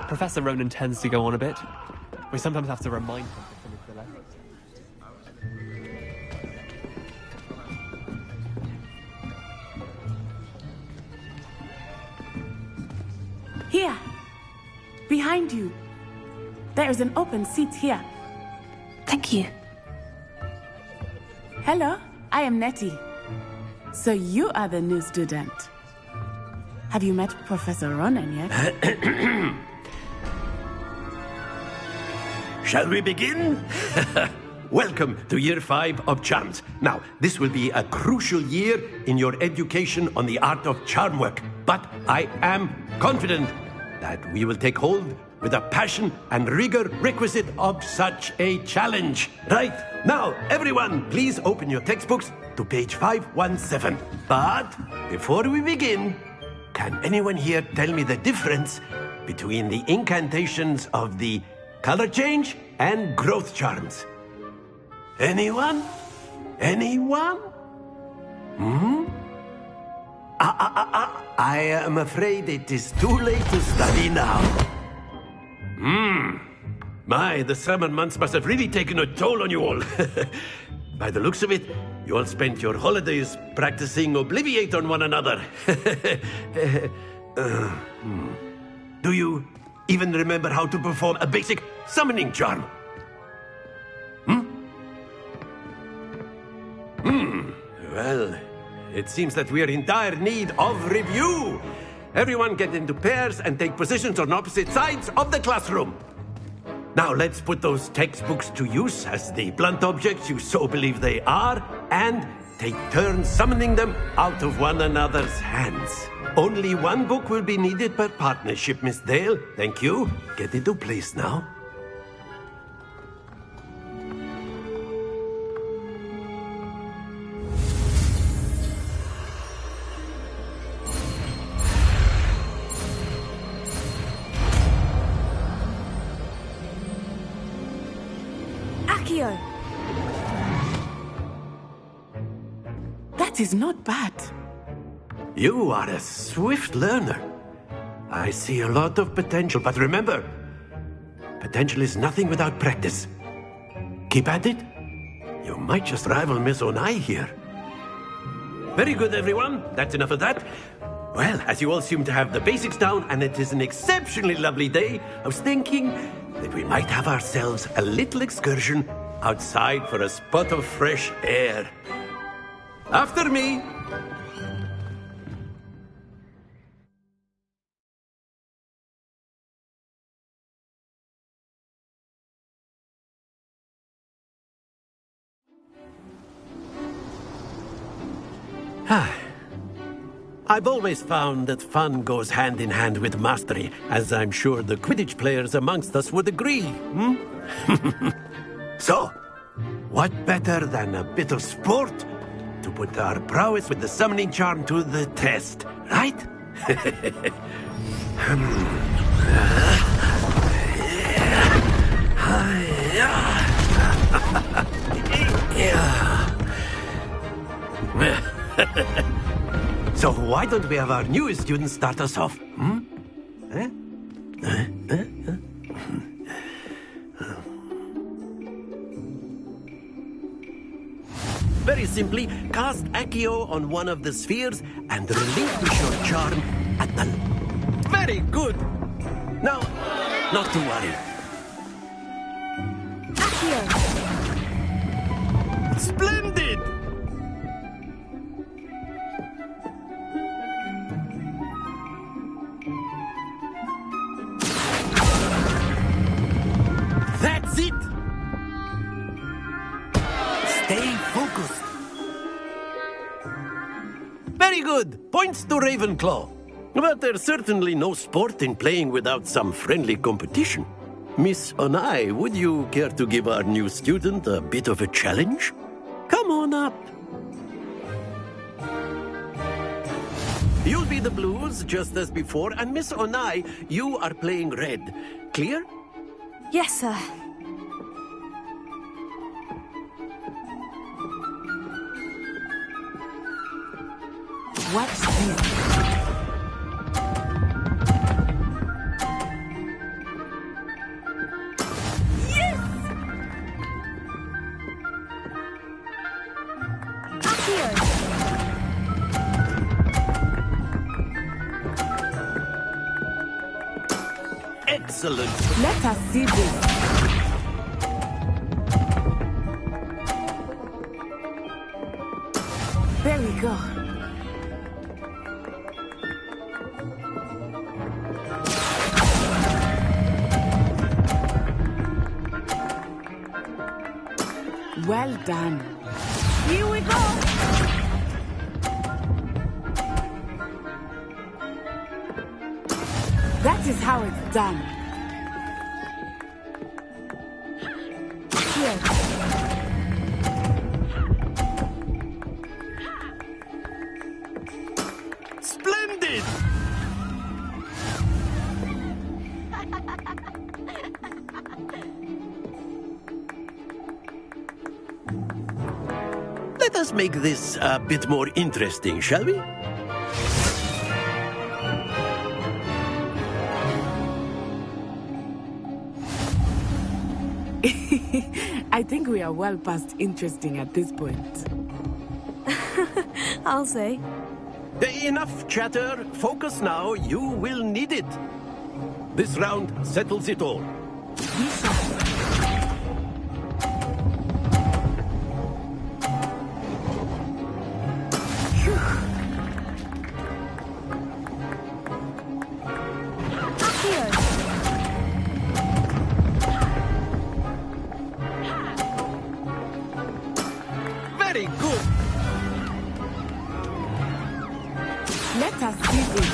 Professor Ronan tends to go on a bit. We sometimes have to remind him to finish the lesson. Here! Behind you! There is an open seat here. Thank you. Hello, I am Nettie. So you are the new student. Have you met Professor Ronan yet? Shall we begin? Welcome to Year 5 of Charms. Now, this will be a crucial year in your education on the art of charm work, but I am confident that we will take hold with the passion and rigor requisite of such a challenge. Right, now, everyone, please open your textbooks to page 517. But before we begin, can anyone here tell me the difference between the incantations of the color change and growth charms? Anyone? Anyone? I am afraid it is too late to study now. My, the summer months must have really taken a toll on you all. By the looks of it, you all spent your holidays practicing Obliviate on one another. Do you even remember how to perform a basic summoning charm? Well, it seems that we are in dire need of review. Everyone get into pairs and take positions on opposite sides of the classroom. Now let's put those textbooks to use as the blunt objects you so believe they are, and take turns summoning them out of one another's hands. Only one book will be needed per partnership, Miss Dale. Thank you. Get into place now. That is not bad. You are a swift learner. I see a lot of potential, but remember, potential is nothing without practice. Keep at it. You might just rival Miss Onai here. Very good, everyone. That's enough of that. Well, as you all seem to have the basics down, and it is an exceptionally lovely day, I was thinking that we might have ourselves a little excursion outside for a spot of fresh air. After me. I've always found that fun goes hand in hand with mastery, as I'm sure the Quidditch players amongst us would agree. So, what better than a bit of sport to put our prowess with the summoning charm to the test, right? So why don't we have our newest student start us off? Very simply, cast Accio on one of the spheres and relinquish your charm at the... Very good! Now, not to worry. Accio! Splendid! That's it! Stay focused. Very good. Points to Ravenclaw. But there's certainly no sport in playing without some friendly competition. Miss Onai, would you care to give our new student a bit of a challenge? Come on up. You'll be the blues, just as before, and Miss Onai, you are playing red. Clear? Yes, sir. What's this? Yes! Accio! Excellent. Let us see this. There we go. Well done. Here we go! That is how it's done. Here. Splendid! Let us make this a bit more interesting, shall we? I think we are well past interesting at this point. I'll say. Enough chatter. Focus now. You will need it. This round settles it all. Very good. Let us see this.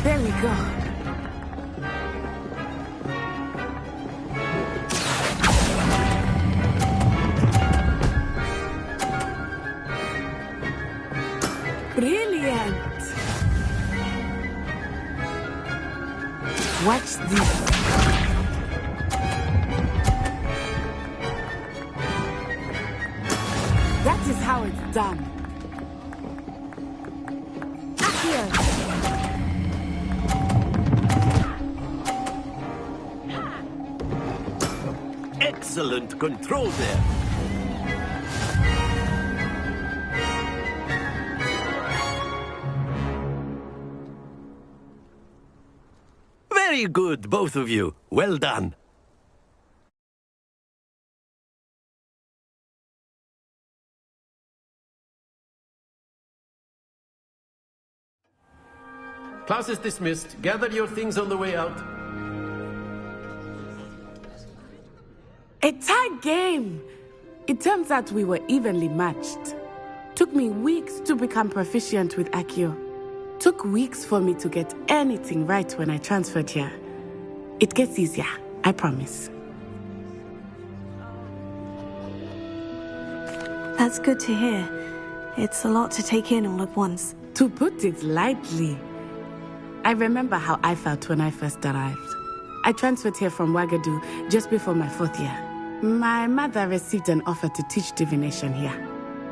There we go. Brilliant. Watch this. That is how it's done. Accio. Excellent control there. Very good, both of you. Well done. Class is dismissed. Gather your things on the way out. A tight game. It turns out we were evenly matched. Took me weeks to become proficient with Accio. Took weeks for me to get anything right when I transferred here. It gets easier, I promise. That's good to hear. It's a lot to take in all at once. To put it lightly, I remember how I felt when I first arrived. I transferred here from Ouagadougou just before my 4th year. My mother received an offer to teach divination here.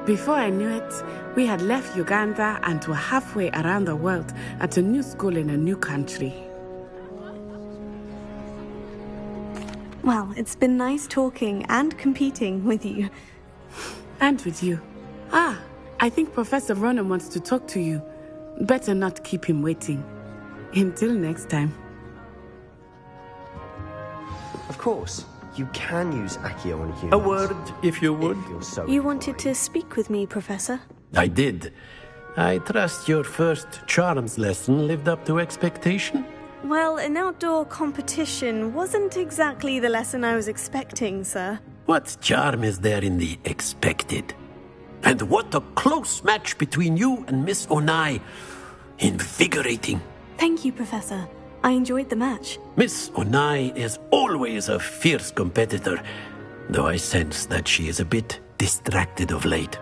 Before I knew it, we had left Uganda and were halfway around the world at a new school in a new country. Well, it's been nice talking and competing with you. And with you. Ah, I think Professor Ronan wants to talk to you. Better not keep him waiting. Until next time. Of course, you can use Accio on humans. A word, if you would. If you're so You wanted to speak with me, Professor? I did. I trust your first charms lesson lived up to expectation? Well, an outdoor competition wasn't exactly the lesson I was expecting, sir. What charm is there in the expected? And what a close match between you and Miss Onai. Invigorating. Thank you, Professor. I enjoyed the match. Miss Onai is always a fierce competitor, though I sense that she is a bit distracted of late.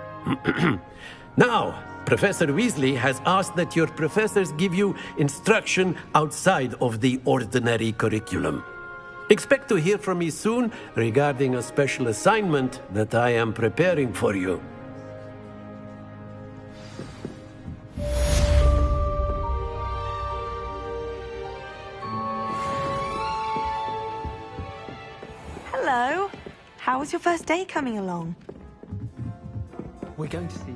Now, Professor Weasley has asked that your professors give you instruction outside of the ordinary curriculum. Expect to hear from me soon regarding a special assignment that I am preparing for you. Hello. How was your first day coming along? We're going to see.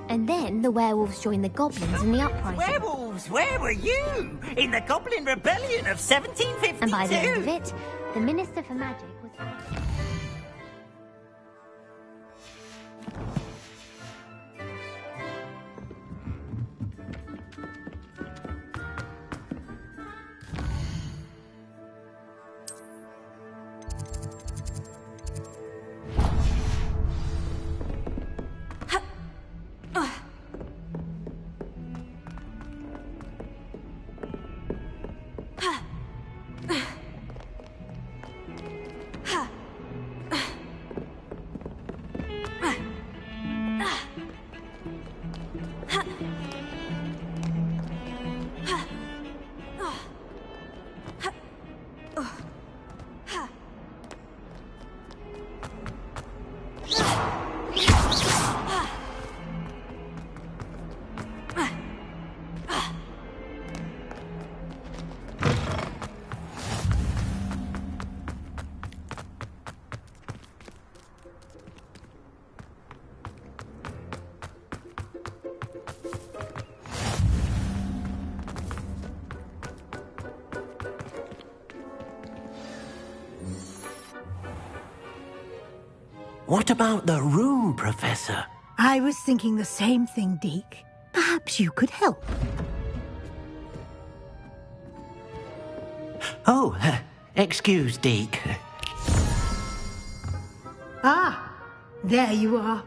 And then the werewolves joined the goblins in the uprising. Werewolves, where were you? In the Goblin Rebellion of 1752? And by the end of it, the Minister for Magic was... What about the room, Professor? I was thinking the same thing, Deke. Perhaps you could help. Oh, excuse, Deke. Ah, there you are.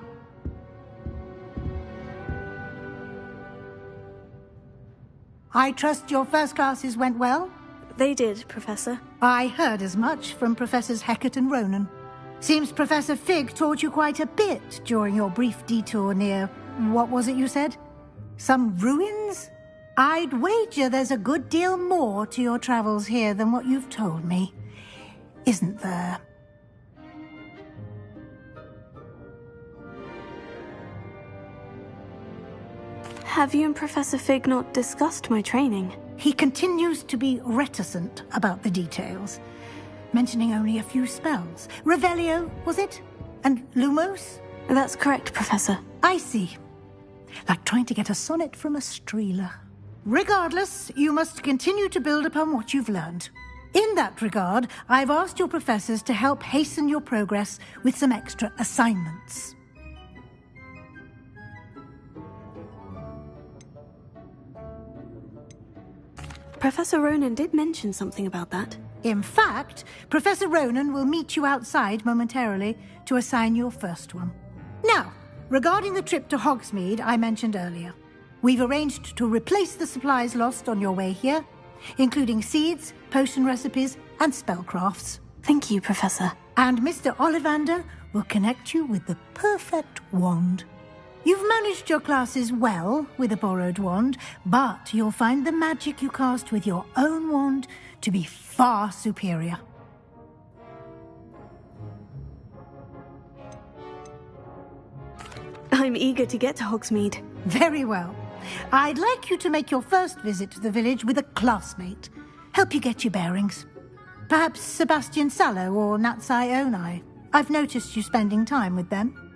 I trust your first classes went well? They did, Professor. I heard as much from Professors Hecat and Ronan. Seems Professor Fig taught you quite a bit during your brief detour near... what was it you said? Some ruins? I'd wager there's a good deal more to your travels here than what you've told me. Isn't there? Have you and Professor Fig not discussed my training? He continues to be reticent about the details, mentioning only a few spells. Revelio, was it? And Lumos? That's correct, Professor. I see. Like trying to get a sonnet from a streeler. Regardless, you must continue to build upon what you've learned. In that regard, I've asked your professors to help hasten your progress with some extra assignments. Professor Ronan did mention something about that. In fact, Professor Ronan will meet you outside momentarily to assign your first one. Now, regarding the trip to Hogsmeade I mentioned earlier, we've arranged to replace the supplies lost on your way here, including seeds, potion recipes, and spellcrafts. Thank you, Professor. And Mr. Ollivander will connect you with the perfect wand. You've managed your classes well with a borrowed wand, but you'll find the magic you cast with your own wand to be far superior. I'm eager to get to Hogsmeade. Very well. I'd like you to make your first visit to the village with a classmate. Help you get your bearings. Perhaps Sebastian Sallow or Natsai Onai. I've noticed you spending time with them.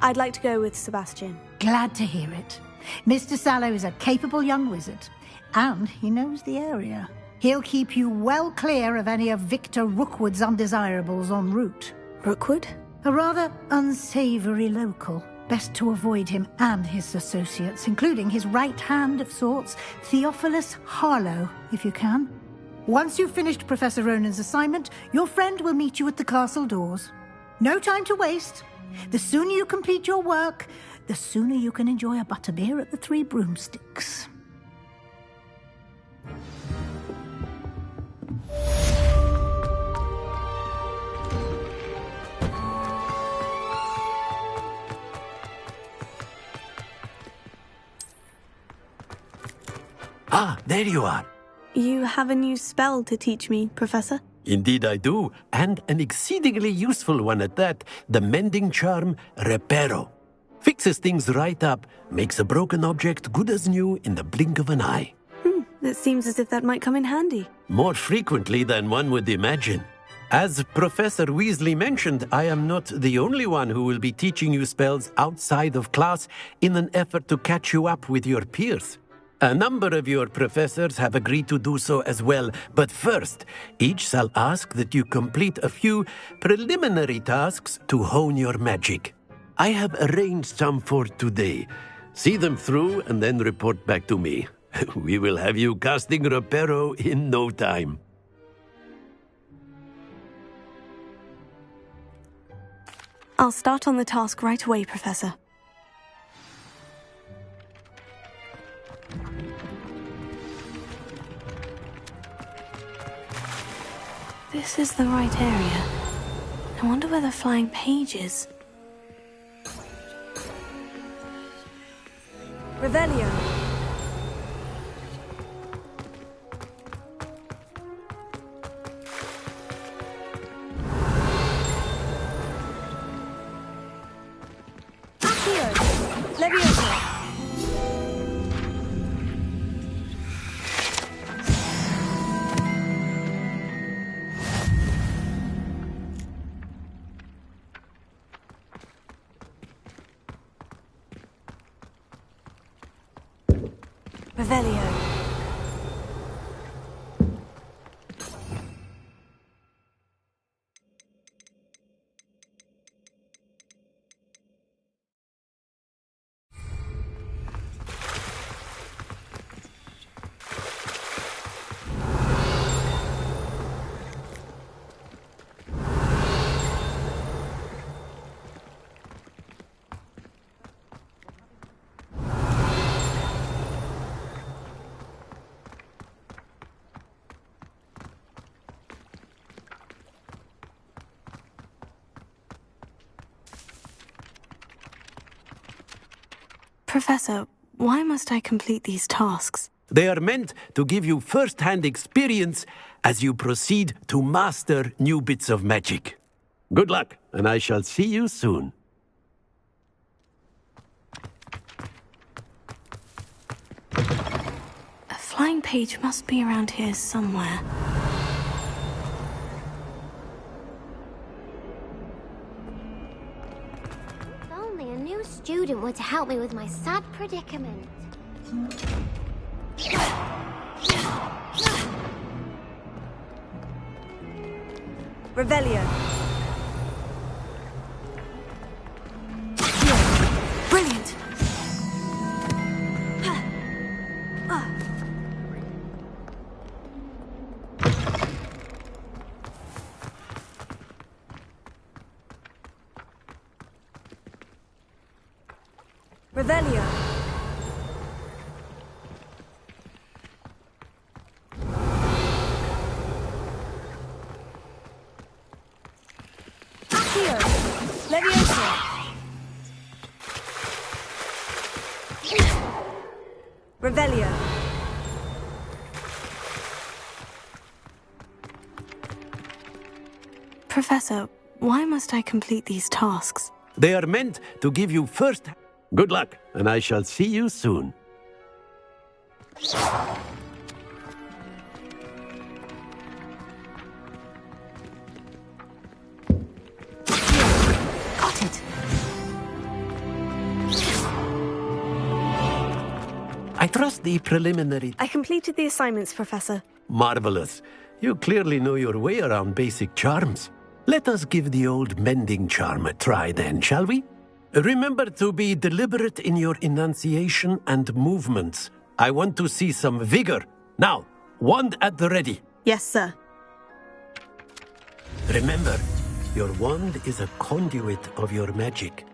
I'd like to go with Sebastian. Glad to hear it. Mr. Sallow is a capable young wizard, and he knows the area. He'll keep you well clear of any of Victor Rookwood's undesirables en route. Rookwood? A rather unsavory local. Best to avoid him and his associates, including his right hand of sorts, Theophilus Harlow, if you can. Once you've finished Professor Ronan's assignment, your friend will meet you at the castle doors. No time to waste. The sooner you complete your work, the sooner you can enjoy a butterbeer at the Three Broomsticks. Ah, there you are. You have a new spell to teach me, Professor? Indeed I do, and an exceedingly useful one at that, the mending charm Reparo. Fixes things right up, makes a broken object good as new in the blink of an eye. It seems as if that might come in handy. More frequently than one would imagine. As Professor Weasley mentioned, I am not the only one who will be teaching you spells outside of class in an effort to catch you up with your peers. A number of your professors have agreed to do so as well, but first, each shall ask that you complete a few preliminary tasks to hone your magic. I have arranged some for today. See them through and then report back to me. We will have you casting Reparo in no time. I'll start on the task right away, Professor. This is the right area. I wonder where the flying page is. Revelio. Revelio. Professor, why must I complete these tasks? They are meant to give you first-hand experience as you proceed to master new bits of magic. Good luck, and I shall see you soon. A flying page must be around here somewhere. If only a new student were to help me with my sad predicament. Revelio. Brilliant. Revelio. Accio. Leviosa. Revelio. Professor, why must I complete these tasks? They are meant to give you first... Good luck, and I shall see you soon. Got it. I trust the preliminary... I completed the assignments, Professor. Marvelous. You clearly know your way around basic charms. Let us give the old mending charm a try then, shall we? Remember to be deliberate in your enunciation and movements. I want to see some vigor. Now, wand at the ready. Yes, sir. Remember, your wand is a conduit of your magic.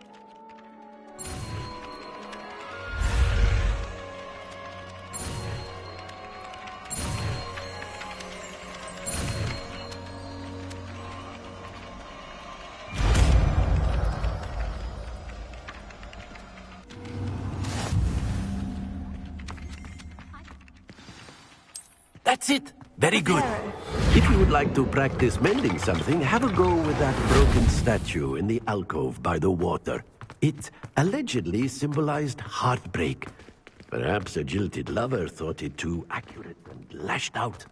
That's it. Very good. If you would like to practice mending something, have a go with that broken statue in the alcove by the water. It allegedly symbolized heartbreak. Perhaps a jilted lover thought it too accurate and lashed out.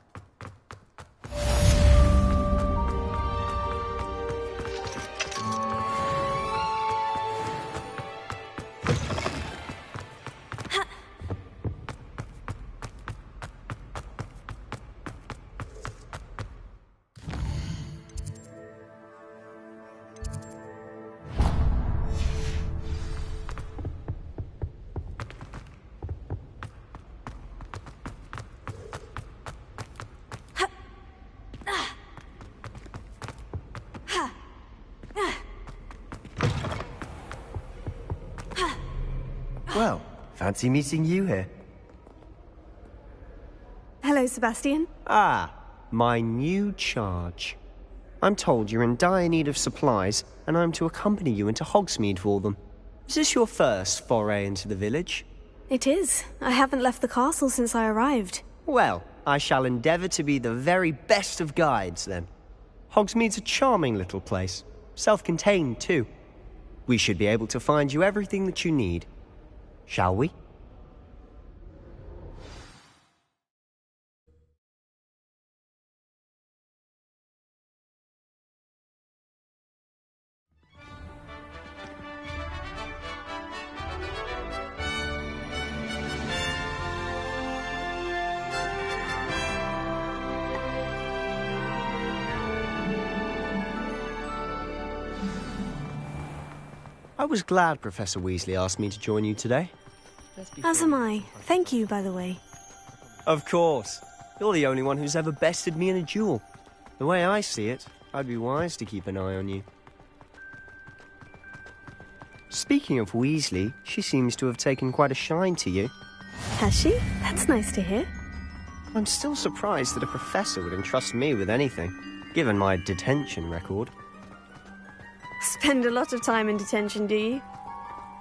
Well, fancy meeting you here. Hello, Sebastian. Ah, my new charge. I'm told you're in dire need of supplies, and I'm to accompany you into Hogsmeade for them. Is this your first foray into the village? It is. I haven't left the castle since I arrived. Well, I shall endeavour to be the very best of guides, then. Hogsmeade's a charming little place. Self-contained, too. We should be able to find you everything that you need. Shall we? I was glad Professor Weasley asked me to join you today. As am I. Thank you, by the way. Of course. You're the only one who's ever bested me in a duel. The way I see it, I'd be wise to keep an eye on you. Speaking of Weasley, she seems to have taken quite a shine to you. Has she? That's nice to hear. I'm still surprised that a professor would entrust me with anything, given my detention record. Spend a lot of time in detention, do you?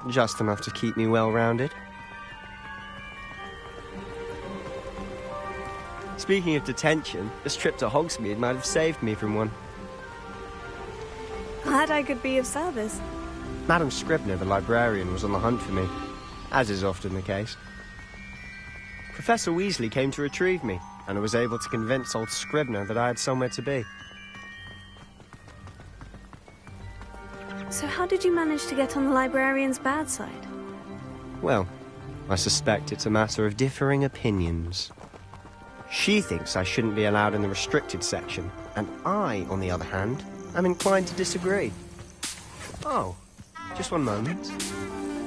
Just enough to keep me well-rounded. Speaking of detention, this trip to Hogsmeade might have saved me from one. Glad I could be of service. Madam Scribner, the librarian, was on the hunt for me, as is often the case. Professor Weasley came to retrieve me, and I was able to convince old Scribner that I had somewhere to be. So how did you manage to get on the librarian's bad side? Well, I suspect it's a matter of differing opinions. She thinks I shouldn't be allowed in the restricted section, and I, on the other hand, am inclined to disagree. Oh, just one moment.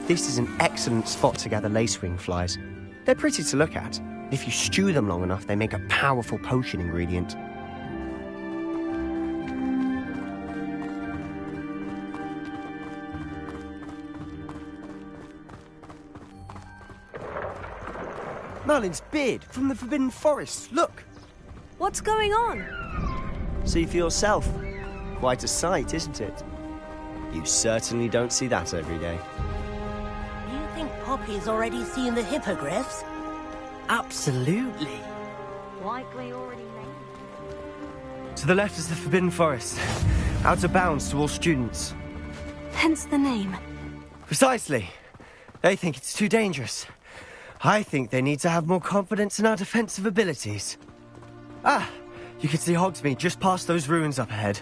This is an excellent spot to gather lacewing flies. They're pretty to look at. If you stew them long enough, they make a powerful potion ingredient. Merlin's beard from the Forbidden Forest. Look! What's going on? See for yourself. Quite a sight, isn't it? You certainly don't see that every day. You think Poppy's already seen the hippogriffs? Absolutely. Likely already made. To the left is the Forbidden Forest. Out of bounds to all students. Hence the name. Precisely. They think it's too dangerous. I think they need to have more confidence in our defensive abilities. Ah, you can see Hogsmeade just past those ruins up ahead.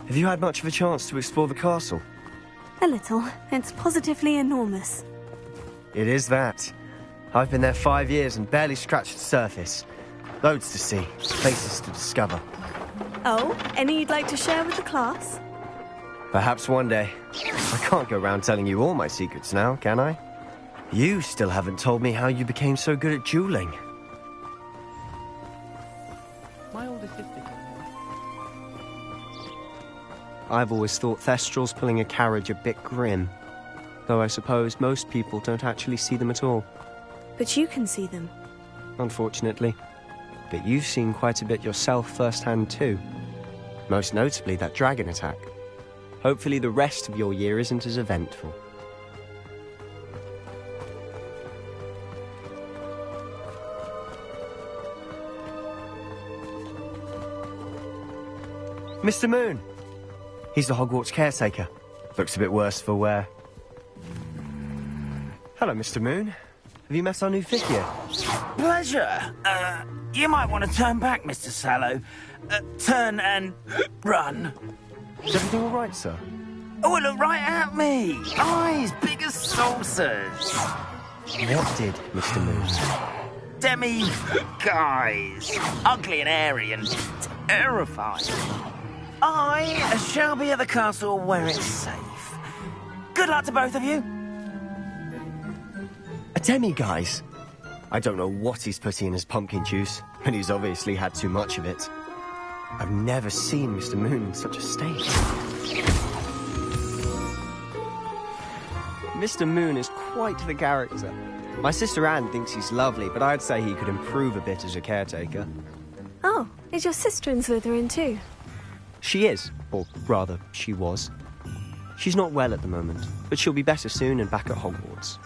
Have you had much of a chance to explore the castle? A little. It's positively enormous. It is that. I've been there 5 years and barely scratched the surface. Loads to see, places to discover. Oh, any you'd like to share with the class? Perhaps one day. I can't go around telling you all my secrets now, can I? You still haven't told me how you became so good at dueling. My older sister came here. I've always thought Thestrals pulling a carriage a bit grim. Though I suppose most people don't actually see them at all. But you can see them. Unfortunately. But you've seen quite a bit yourself firsthand too. Most notably that dragon attack. Hopefully the rest of your year isn't as eventful. Mr. Moon! He's the Hogwarts caretaker. Looks a bit worse for wear. Hello, Mr. Moon. Have you met our new fifth year? Pleasure. You might want to turn back, Mr. Sallow. Turn and run. Is everything all right, sir? Oh, look right at me. Eyes big as saucers. What did, Mr. Moon? Demi-guys. Ugly and airy and terrifying. I shall be at the castle where it's safe. Good luck to both of you. A demi-guise? I don't know what he's putting in his pumpkin juice, but he's obviously had too much of it. I've never seen Mr. Moon in such a state. Mr. Moon is quite the character. My sister Anne thinks he's lovely, but I'd say he could improve a bit as a caretaker. Oh, is your sister in Slytherin too? She is, or rather, she was. She's not well at the moment, but she'll be better soon and back at Hogwarts.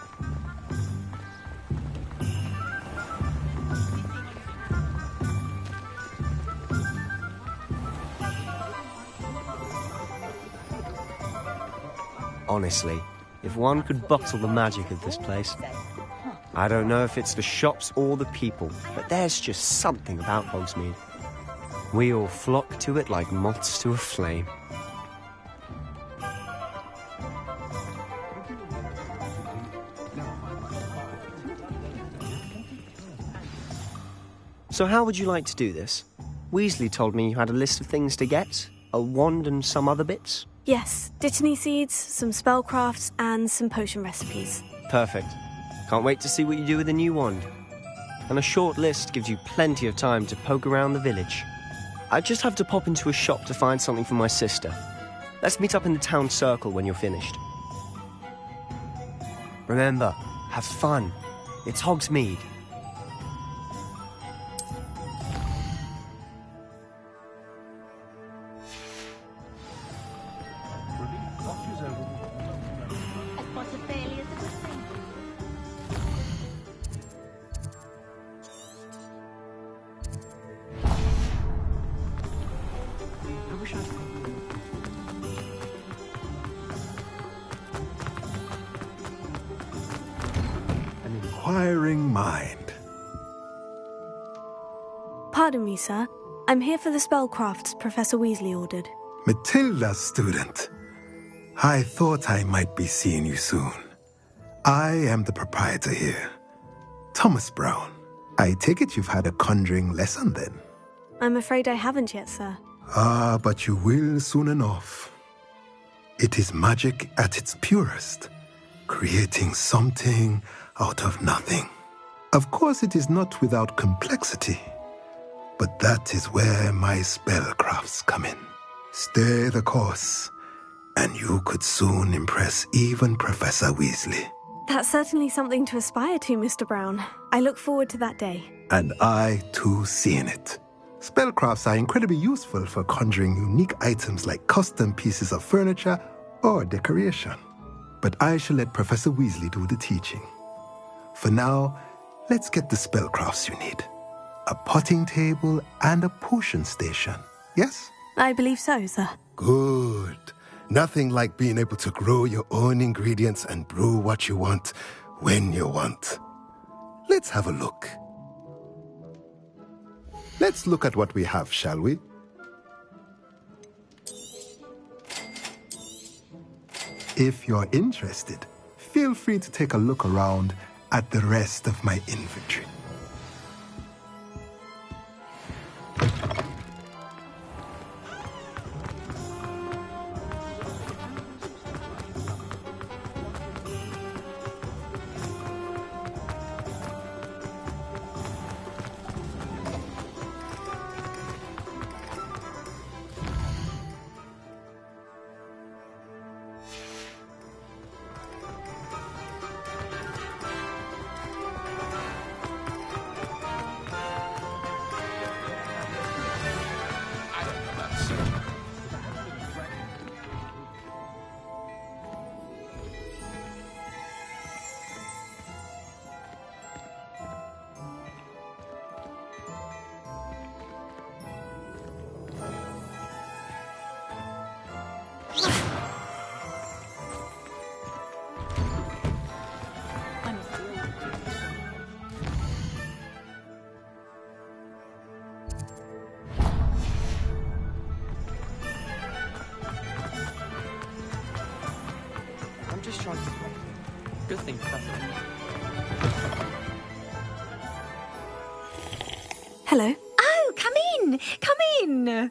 Honestly, if one could bottle the magic of this place. I don't know if it's the shops or the people, but there's just something about Hogsmeade. We all flock to it like moths to a flame. So how would you like to do this? Weasley told me you had a list of things to get. A wand and some other bits. Yes, dittany seeds, some spellcrafts, and some potion recipes. Perfect. Can't wait to see what you do with the new wand. And a short list gives you plenty of time to poke around the village. I just have to pop into a shop to find something for my sister. Let's meet up in the town circle when you're finished. Remember, have fun. It's Hogsmeade. Inquiring mind. Pardon me, sir. I'm here for the spellcrafts Professor Weasley ordered. Matilda's student. I thought I might be seeing you soon. I am the proprietor here, Thomas Brown. I take it you've had a conjuring lesson then? I'm afraid I haven't yet, sir. Ah, but you will soon enough. It is magic at its purest, creating something out of nothing. Of course, it is not without complexity, but that is where my spellcrafts come in. Stay the course, and you could soon impress even Professor Weasley. That's certainly something to aspire to, Mr. Brown. I look forward to that day. And I, too, seeing it. Spellcrafts are incredibly useful for conjuring unique items like custom pieces of furniture or decoration. But I shall let Professor Weasley do the teaching. For now, let's get the spellcrafts you need. A potting table and a potion station, yes? I believe so, sir. Good. Nothing like being able to grow your own ingredients and brew what you want when you want. Let's have a look. Let's look at what we have, shall we? If you're interested, feel free to take a look around at the rest of my inventory. Just trying to play. Good thing, Professor. Hello. Oh, come in! Come in!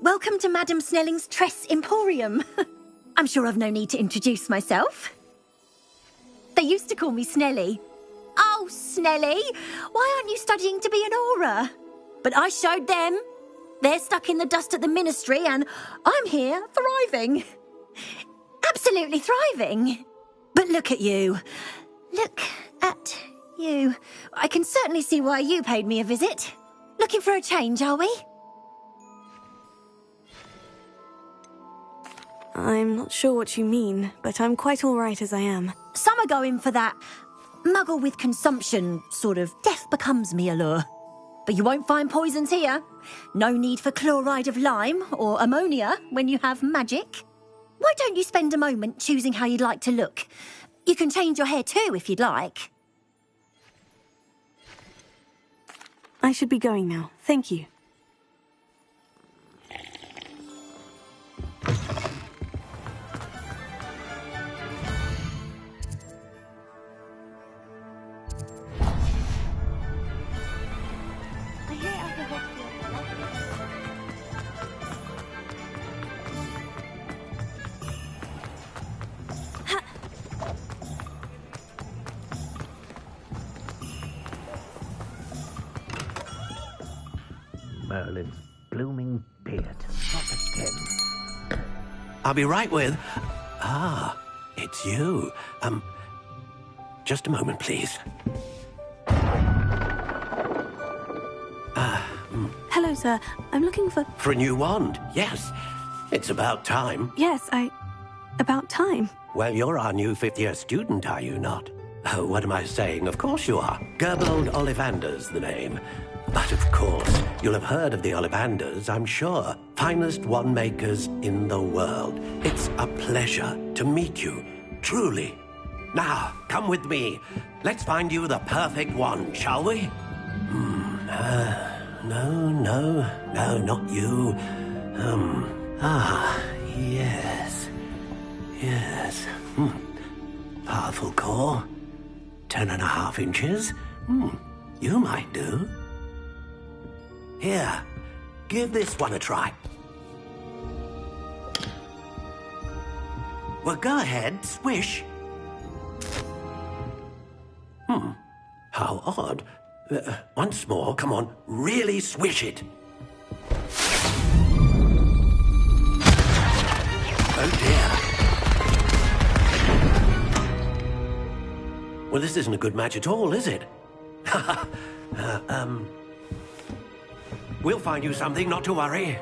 Welcome to Madame Snelling's Tress Emporium. I'm sure I've no need to introduce myself. They used to call me Snelly. Oh, Snelly! Why aren't you studying to be an aura? But I showed them. They're stuck in the dust at the Ministry, and I'm here thriving. Absolutely thriving. But look at you. Look at you. I can certainly see why you paid me a visit. Looking for a change, are we? I'm not sure what you mean, but I'm quite all right as I am. Some are going for that muggle with consumption, sort of death becomes me allure. But you won't find poisons here. No need for chloride of lime or ammonia when you have magic. Why don't you spend a moment choosing how you'd like to look? You can change your hair too, if you'd like. I should be going now. Thank you. Merlin's blooming beard. Not again. I'll be right with... Ah, it's you. Just a moment, please. Hello, sir. I'm looking for... For a new wand, yes. It's about time. Yes, About time. Well, you're our new fifth-year student, are you not? Oh, what am I saying? Of course you are. Gerbold Ollivander's the name. But of course, you'll have heard of the Ollivanders, I'm sure. Finest wand makers in the world. It's a pleasure to meet you, truly. Now, come with me. Let's find you the perfect wand, shall we? No, not you. Yes. Powerful core. 10.5 inches. You might do. Here, give this one a try. Well, go ahead, swish. How odd. Once more, come on, really swish it. Oh dear. Well, this isn't a good match at all, is it? We'll find you something, not to worry.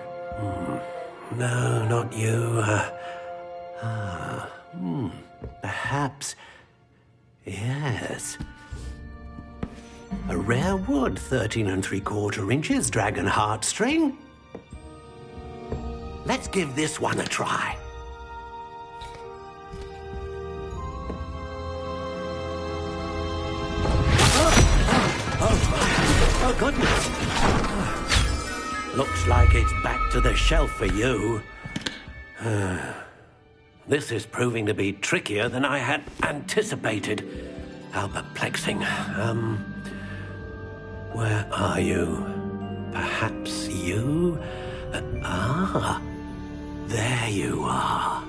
No, not you. Perhaps... Yes. A rare wood, 13 3/4 inches, dragon heartstring. Let's give this one a try. Oh, goodness. Looks like it's back to the shelf for you. This is proving to be trickier than I had anticipated. How perplexing. Where are you? Perhaps you? There you are.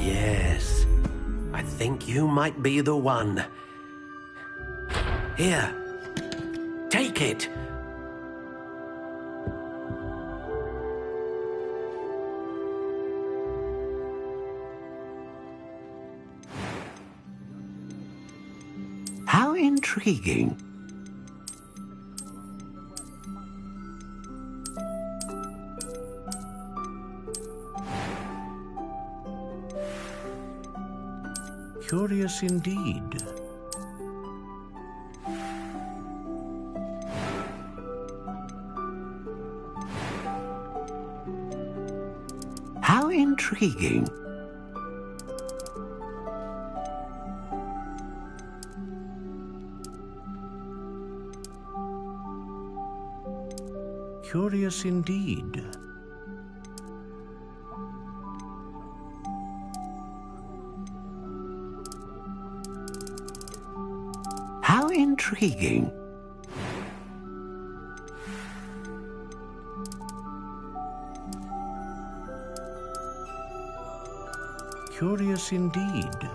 Yes. I think you might be the one. Here. Take it. How intriguing. Curious indeed. How intriguing. Curious indeed. How intriguing. Curious indeed.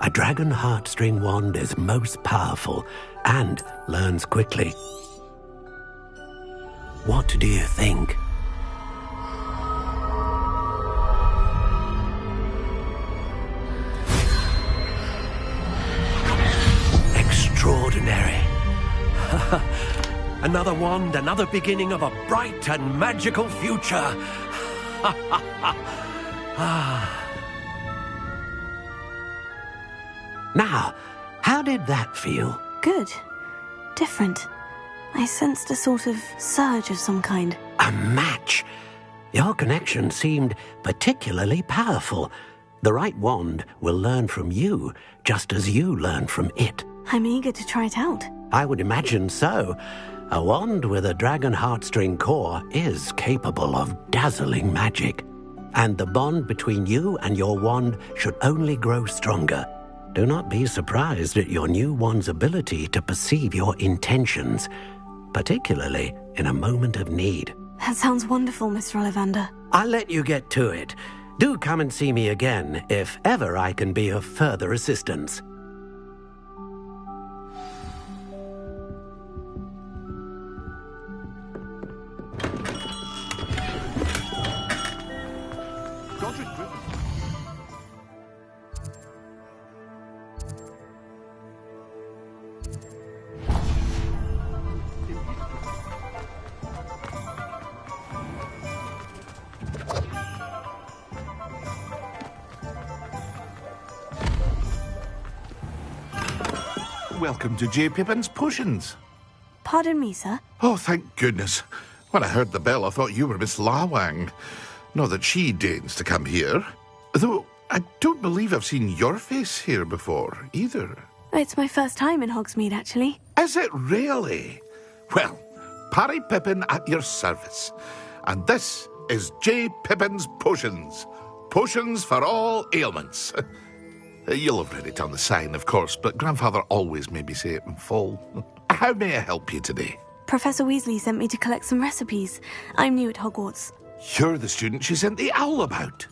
A dragon heartstring wand is most powerful and learns quickly. What do you think? Extraordinary. Another wand, another beginning of a bright and magical future. Now, how did that feel? Good. Different. I sensed a sort of surge of some kind. A match. Your connection seemed particularly powerful. The right wand will learn from you, just as you learn from it. I'm eager to try it out. I would imagine so. A wand with a dragon heartstring core is capable of dazzling magic. And the bond between you and your wand should only grow stronger. Do not be surprised at your new wand's ability to perceive your intentions, particularly in a moment of need. That sounds wonderful, Mr. Ollivander. I'll let you get to it. Do come and see me again if ever I can be of further assistance. Welcome to J. Pippin's Potions. Pardon me, sir. Oh, thank goodness. When I heard the bell, I thought you were Miss Lawang. Not that she deigns to come here. Though, I don't believe I've seen your face here before, either. It's my first time in Hogsmeade, actually. Is it really? Well, Parry Pippin at your service. And this is J. Pippin's Potions. Potions for all ailments. You'll have read it on the sign, of course, but Grandfather always made me say it in full. How may I help you today? Professor Weasley sent me to collect some recipes. I'm new at Hogwarts. You're the student she sent the owl about.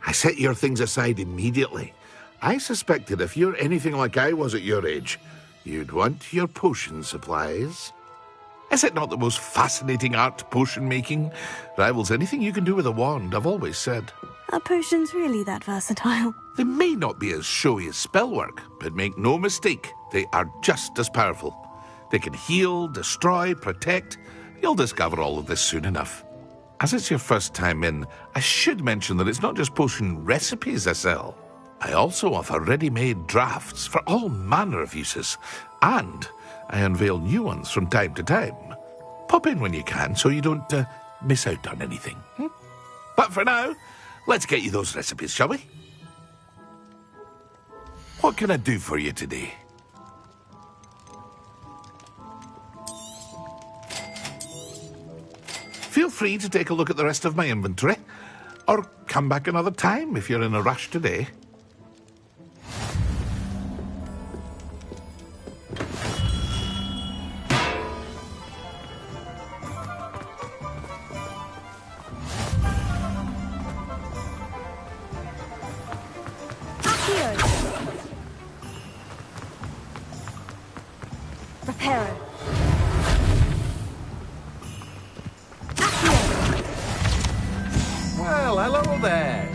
I set your things aside immediately. I suspected if you're anything like I was at your age, you'd want your potion supplies. Is it not the most fascinating art, potion making? Rivals anything you can do with a wand, I've always said. Are potions really that versatile? They may not be as showy as spellwork, but make no mistake, they are just as powerful. They can heal, destroy, protect. You'll discover all of this soon enough. As it's your first time in, I should mention that it's not just potion recipes I sell. I also offer ready-made drafts for all manner of uses, and I unveil new ones from time to time. Pop in when you can so you don't miss out on anything. But for now, let's get you those recipes, shall we? What can I do for you today? Feel free to take a look at the rest of my inventory, or come back another time if you're in a rush today. Reparo. Well, hello there.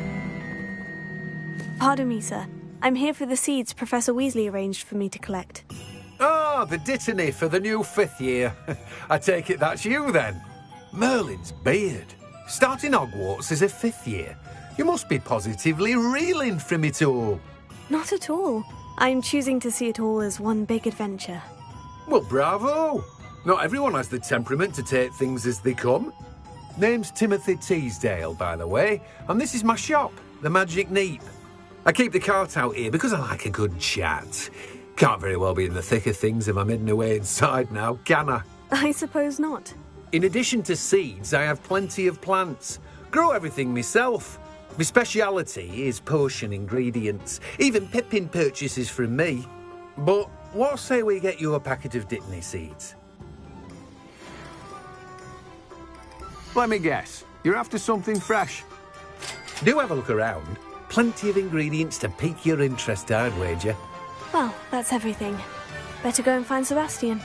Pardon me, sir. I'm here for the seeds Professor Weasley arranged for me to collect. Oh, the dittany for the new 5th year. I take it that's you, then. Merlin's beard. Starting Hogwarts as a 5th year. You must be positively reeling from it all. Not at all. I'm choosing to see it all as one big adventure. Well, bravo. Not everyone has the temperament to take things as they come. Name's Timothy Teasdale, by the way, and this is my shop, the Magic Neep. I keep the cart out here because I like a good chat. Can't very well be in the thick of things if I'm hidden away inside now, can I? I suppose not. In addition to seeds, I have plenty of plants. Grow everything myself. My speciality is potion ingredients. Even Pippin purchases from me. But what say we get you a packet of dittany seeds? Let me guess. You're after something fresh. Do have a look around. Plenty of ingredients to pique your interest, I'd wager. Well, that's everything. Better go and find Sebastian.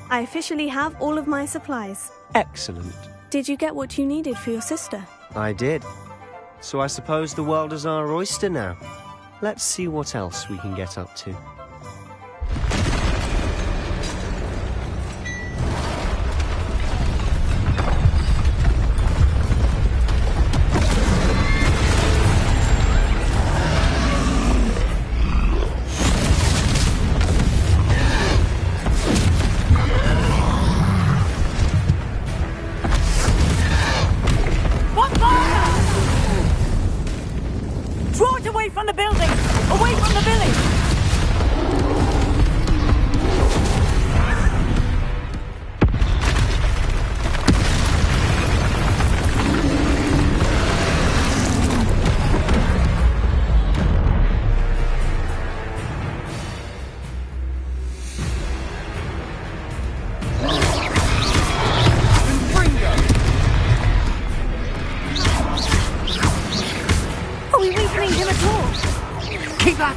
I officially have all of my supplies. Excellent. Did you get what you needed for your sister? I did. So I suppose the world is our oyster now. Let's see what else we can get up to.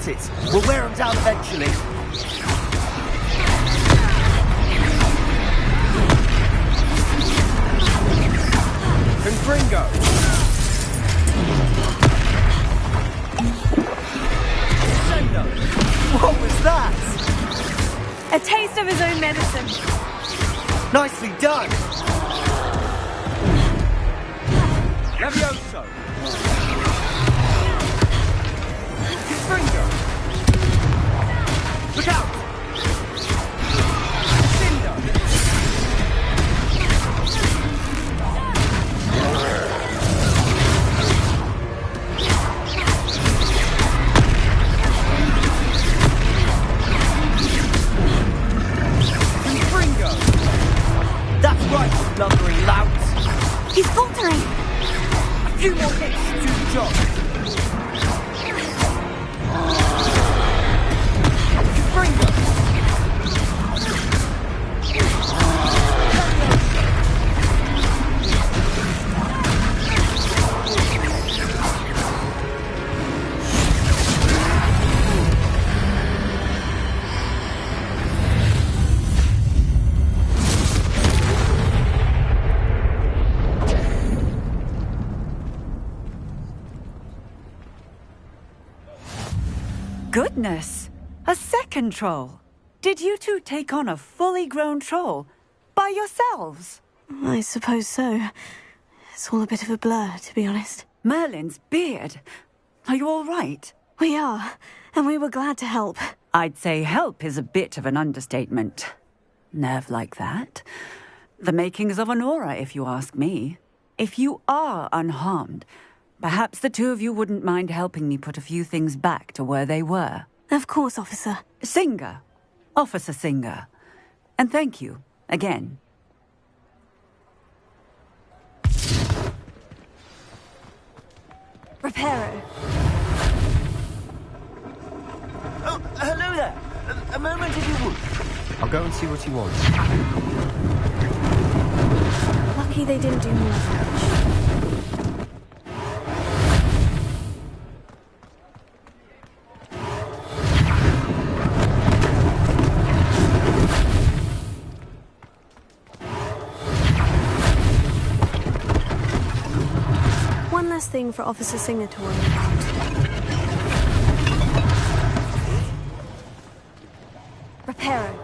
it. We'll wear them down eventually. Confringo! What was that? A taste of his own medicine. Nicely done. Levioso! Confringo! Look out! Blundering lout. He's faltering. A few more hits to do the job. Confringo. Goodness! A second troll! Did you two take on a fully grown troll? By yourselves? I suppose so. It's all a bit of a blur, to be honest. Merlin's beard. Are you all right? We are, and we were glad to help. I'd say help is a bit of an understatement. Nerve like that. The makings of an aura, if you ask me. If you are unharmed, perhaps the two of you wouldn't mind helping me put a few things back to where they were. Of course, officer. Singer. Officer Singer. And thank you, again. Reparo. Oh, hello there. A moment if you would. I'll go and see what he wants. Lucky they didn't do more damage. One less thing for Officer Singer to worry about. Reparo.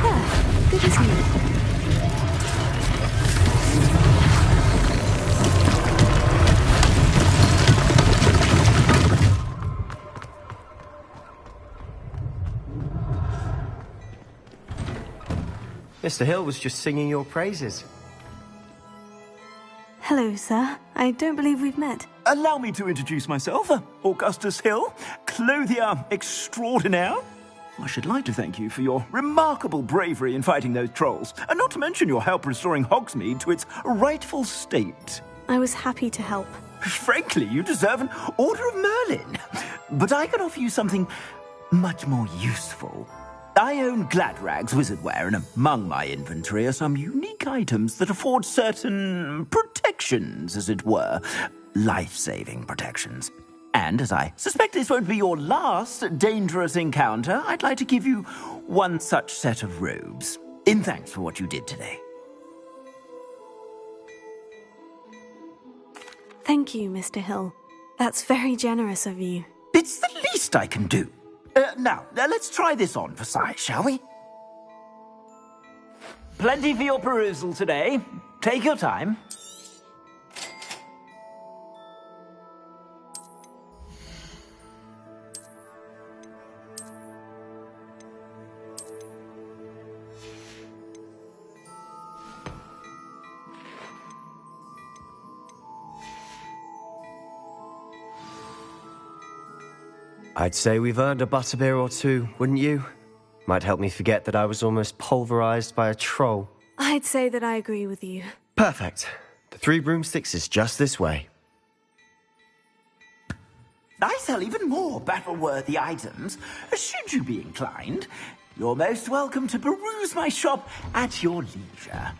Ah, good as new. Mr. Hill was just singing your praises. Hello, sir. I don't believe we've met. Allow me to introduce myself, Augustus Hill, clothier extraordinaire. I should like to thank you for your remarkable bravery in fighting those trolls, and not to mention your help restoring Hogsmeade to its rightful state. I was happy to help. Frankly, you deserve an Order of Merlin. But I can offer you something much more useful. I own Gladrag's wizardware, and among my inventory are some unique items that afford certain protections, as it were. Life-saving protections. And as I suspect this won't be your last dangerous encounter, I'd like to give you one such set of robes, in thanks for what you did today. Thank you, Mr. Hill. That's very generous of you. It's the least I can do. Now, let's try this on for size, shall we? Plenty for your perusal today. Take your time. I'd say we've earned a butterbeer or two, wouldn't you? Might help me forget that I was almost pulverized by a troll. I'd say that I agree with you. Perfect. The 3 broomsticks is just this way. I sell even more battle-worthy items. Should you be inclined, you're most welcome to peruse my shop at your leisure.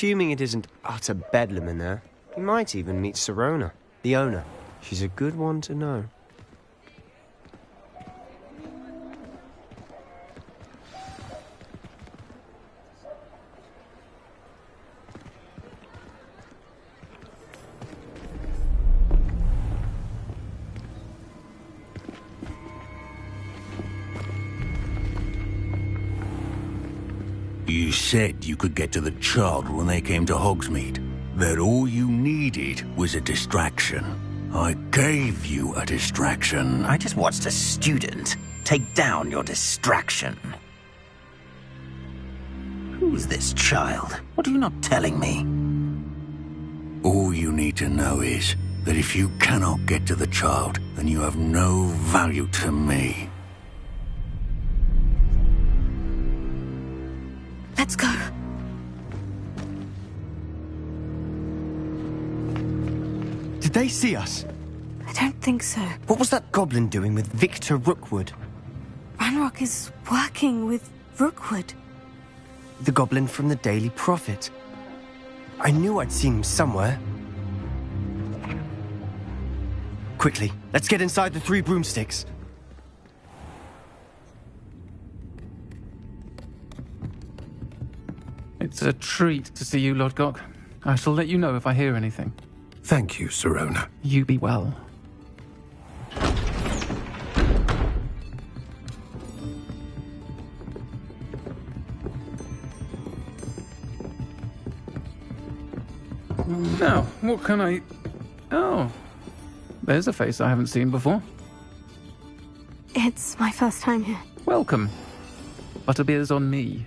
Assuming it isn't utter bedlam in there, you might even meet Sirona, the owner. She's a good one to know. You said you could get to the child when they came to Hogsmeade. That all you needed was a distraction. I gave you a distraction. I just watched a student take down your distraction. Who's this child? What are you not telling me? All you need to know is that if you cannot get to the child, then you have no value to me. Let's go. Did they see us? I don't think so. What was that goblin doing with Victor Rookwood? Ranrock is working with Rookwood. The goblin from the Daily Prophet. I knew I'd seen him somewhere. Quickly, let's get inside the 3 broomsticks. It's a treat to see you, Lodgok. I shall let you know if I hear anything. Thank you, Sirona. You be well. Now, what can I... Oh, there's a face I haven't seen before. It's my first time here. Welcome. Butterbeer's on me.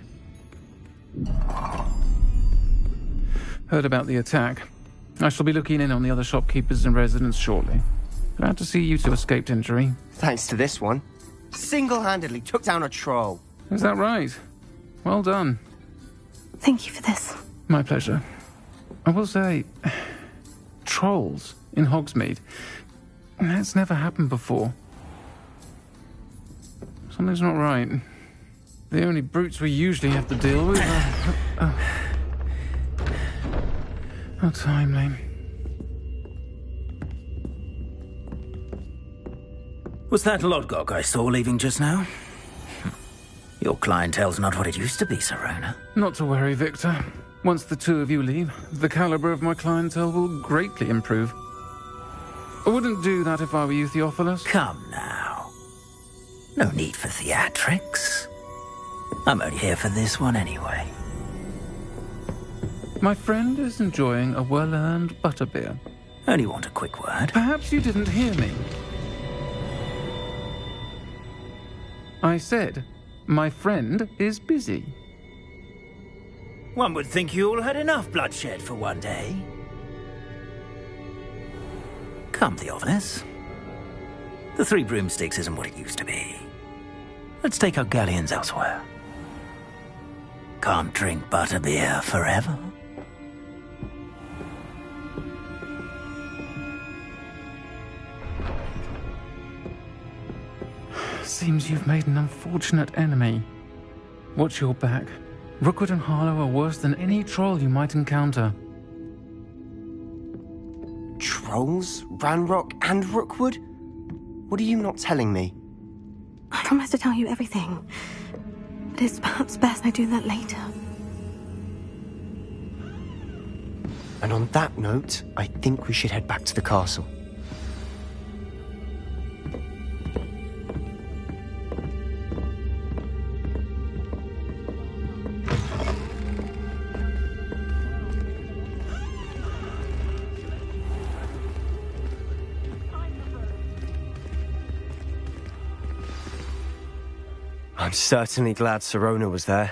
Heard about the attack. I shall be looking in on the other shopkeepers and residents shortly. Glad to see you two escaped injury. Thanks to this one. Single-handedly took down a troll. Is that right? Well done. Thank you for this. My pleasure. I will say, trolls in Hogsmeade. That's never happened before. Something's not right. The only brutes we usually have to deal with are... How timely. Was that Lodgok I saw leaving just now? Your clientele's not what it used to be, Sirona. Not to worry, Victor. Once the two of you leave, the caliber of my clientele will greatly improve. I wouldn't do that if I were you, Theophilus. Come now. No need for theatrics. I'm only here for this one anyway. My friend is enjoying a well-earned butterbeer. Only want a quick word. Perhaps you didn't hear me. I said, my friend is busy. One would think you all had enough bloodshed for one day. Come, Theophilus. The 3 broomsticks isn't what it used to be. Let's take our galleons elsewhere. Can't drink butterbeer forever. Seems you've made an unfortunate enemy. Watch your back. Rookwood and Harlow are worse than any troll you might encounter. Trolls? Ranrock and Rookwood? What are you not telling me? I promise to tell you everything. But it's perhaps best I do that later. And on that note, I think we should head back to the castle. I'm certainly glad Sirona was there.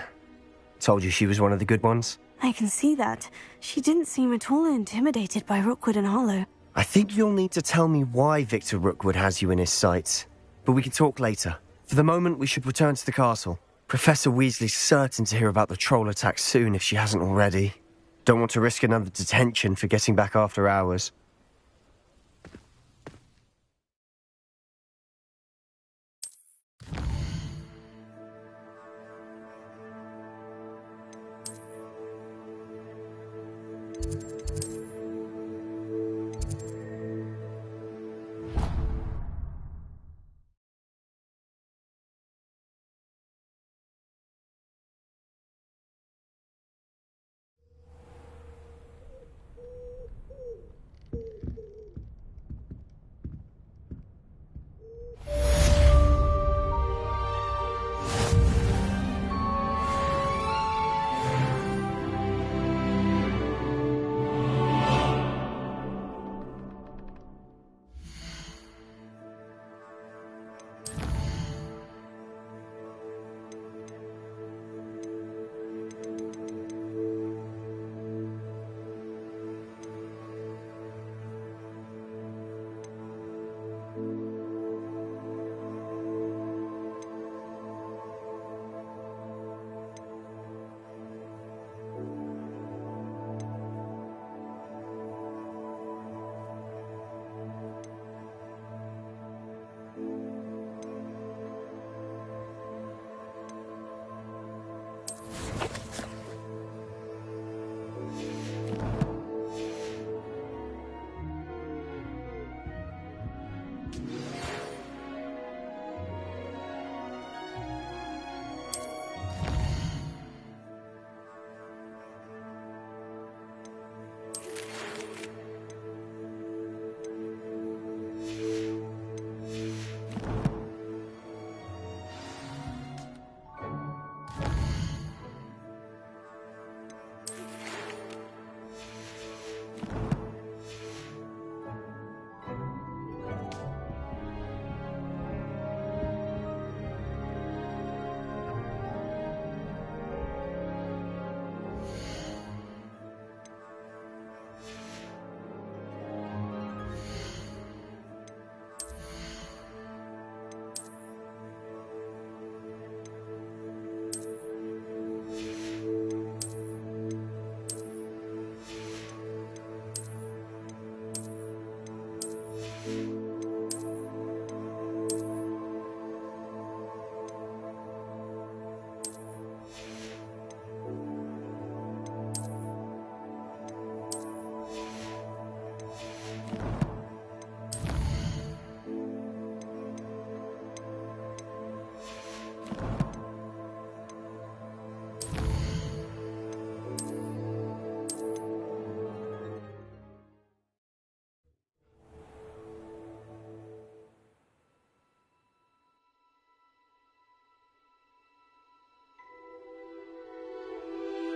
Told you she was one of the good ones. I can see that. She didn't seem at all intimidated by Rookwood and Harlow. I think you'll need to tell me why Victor Rookwood has you in his sights. But we can talk later. For the moment, we should return to the castle. Professor Weasley's certain to hear about the troll attack soon if she hasn't already. Don't want to risk another detention for getting back after hours.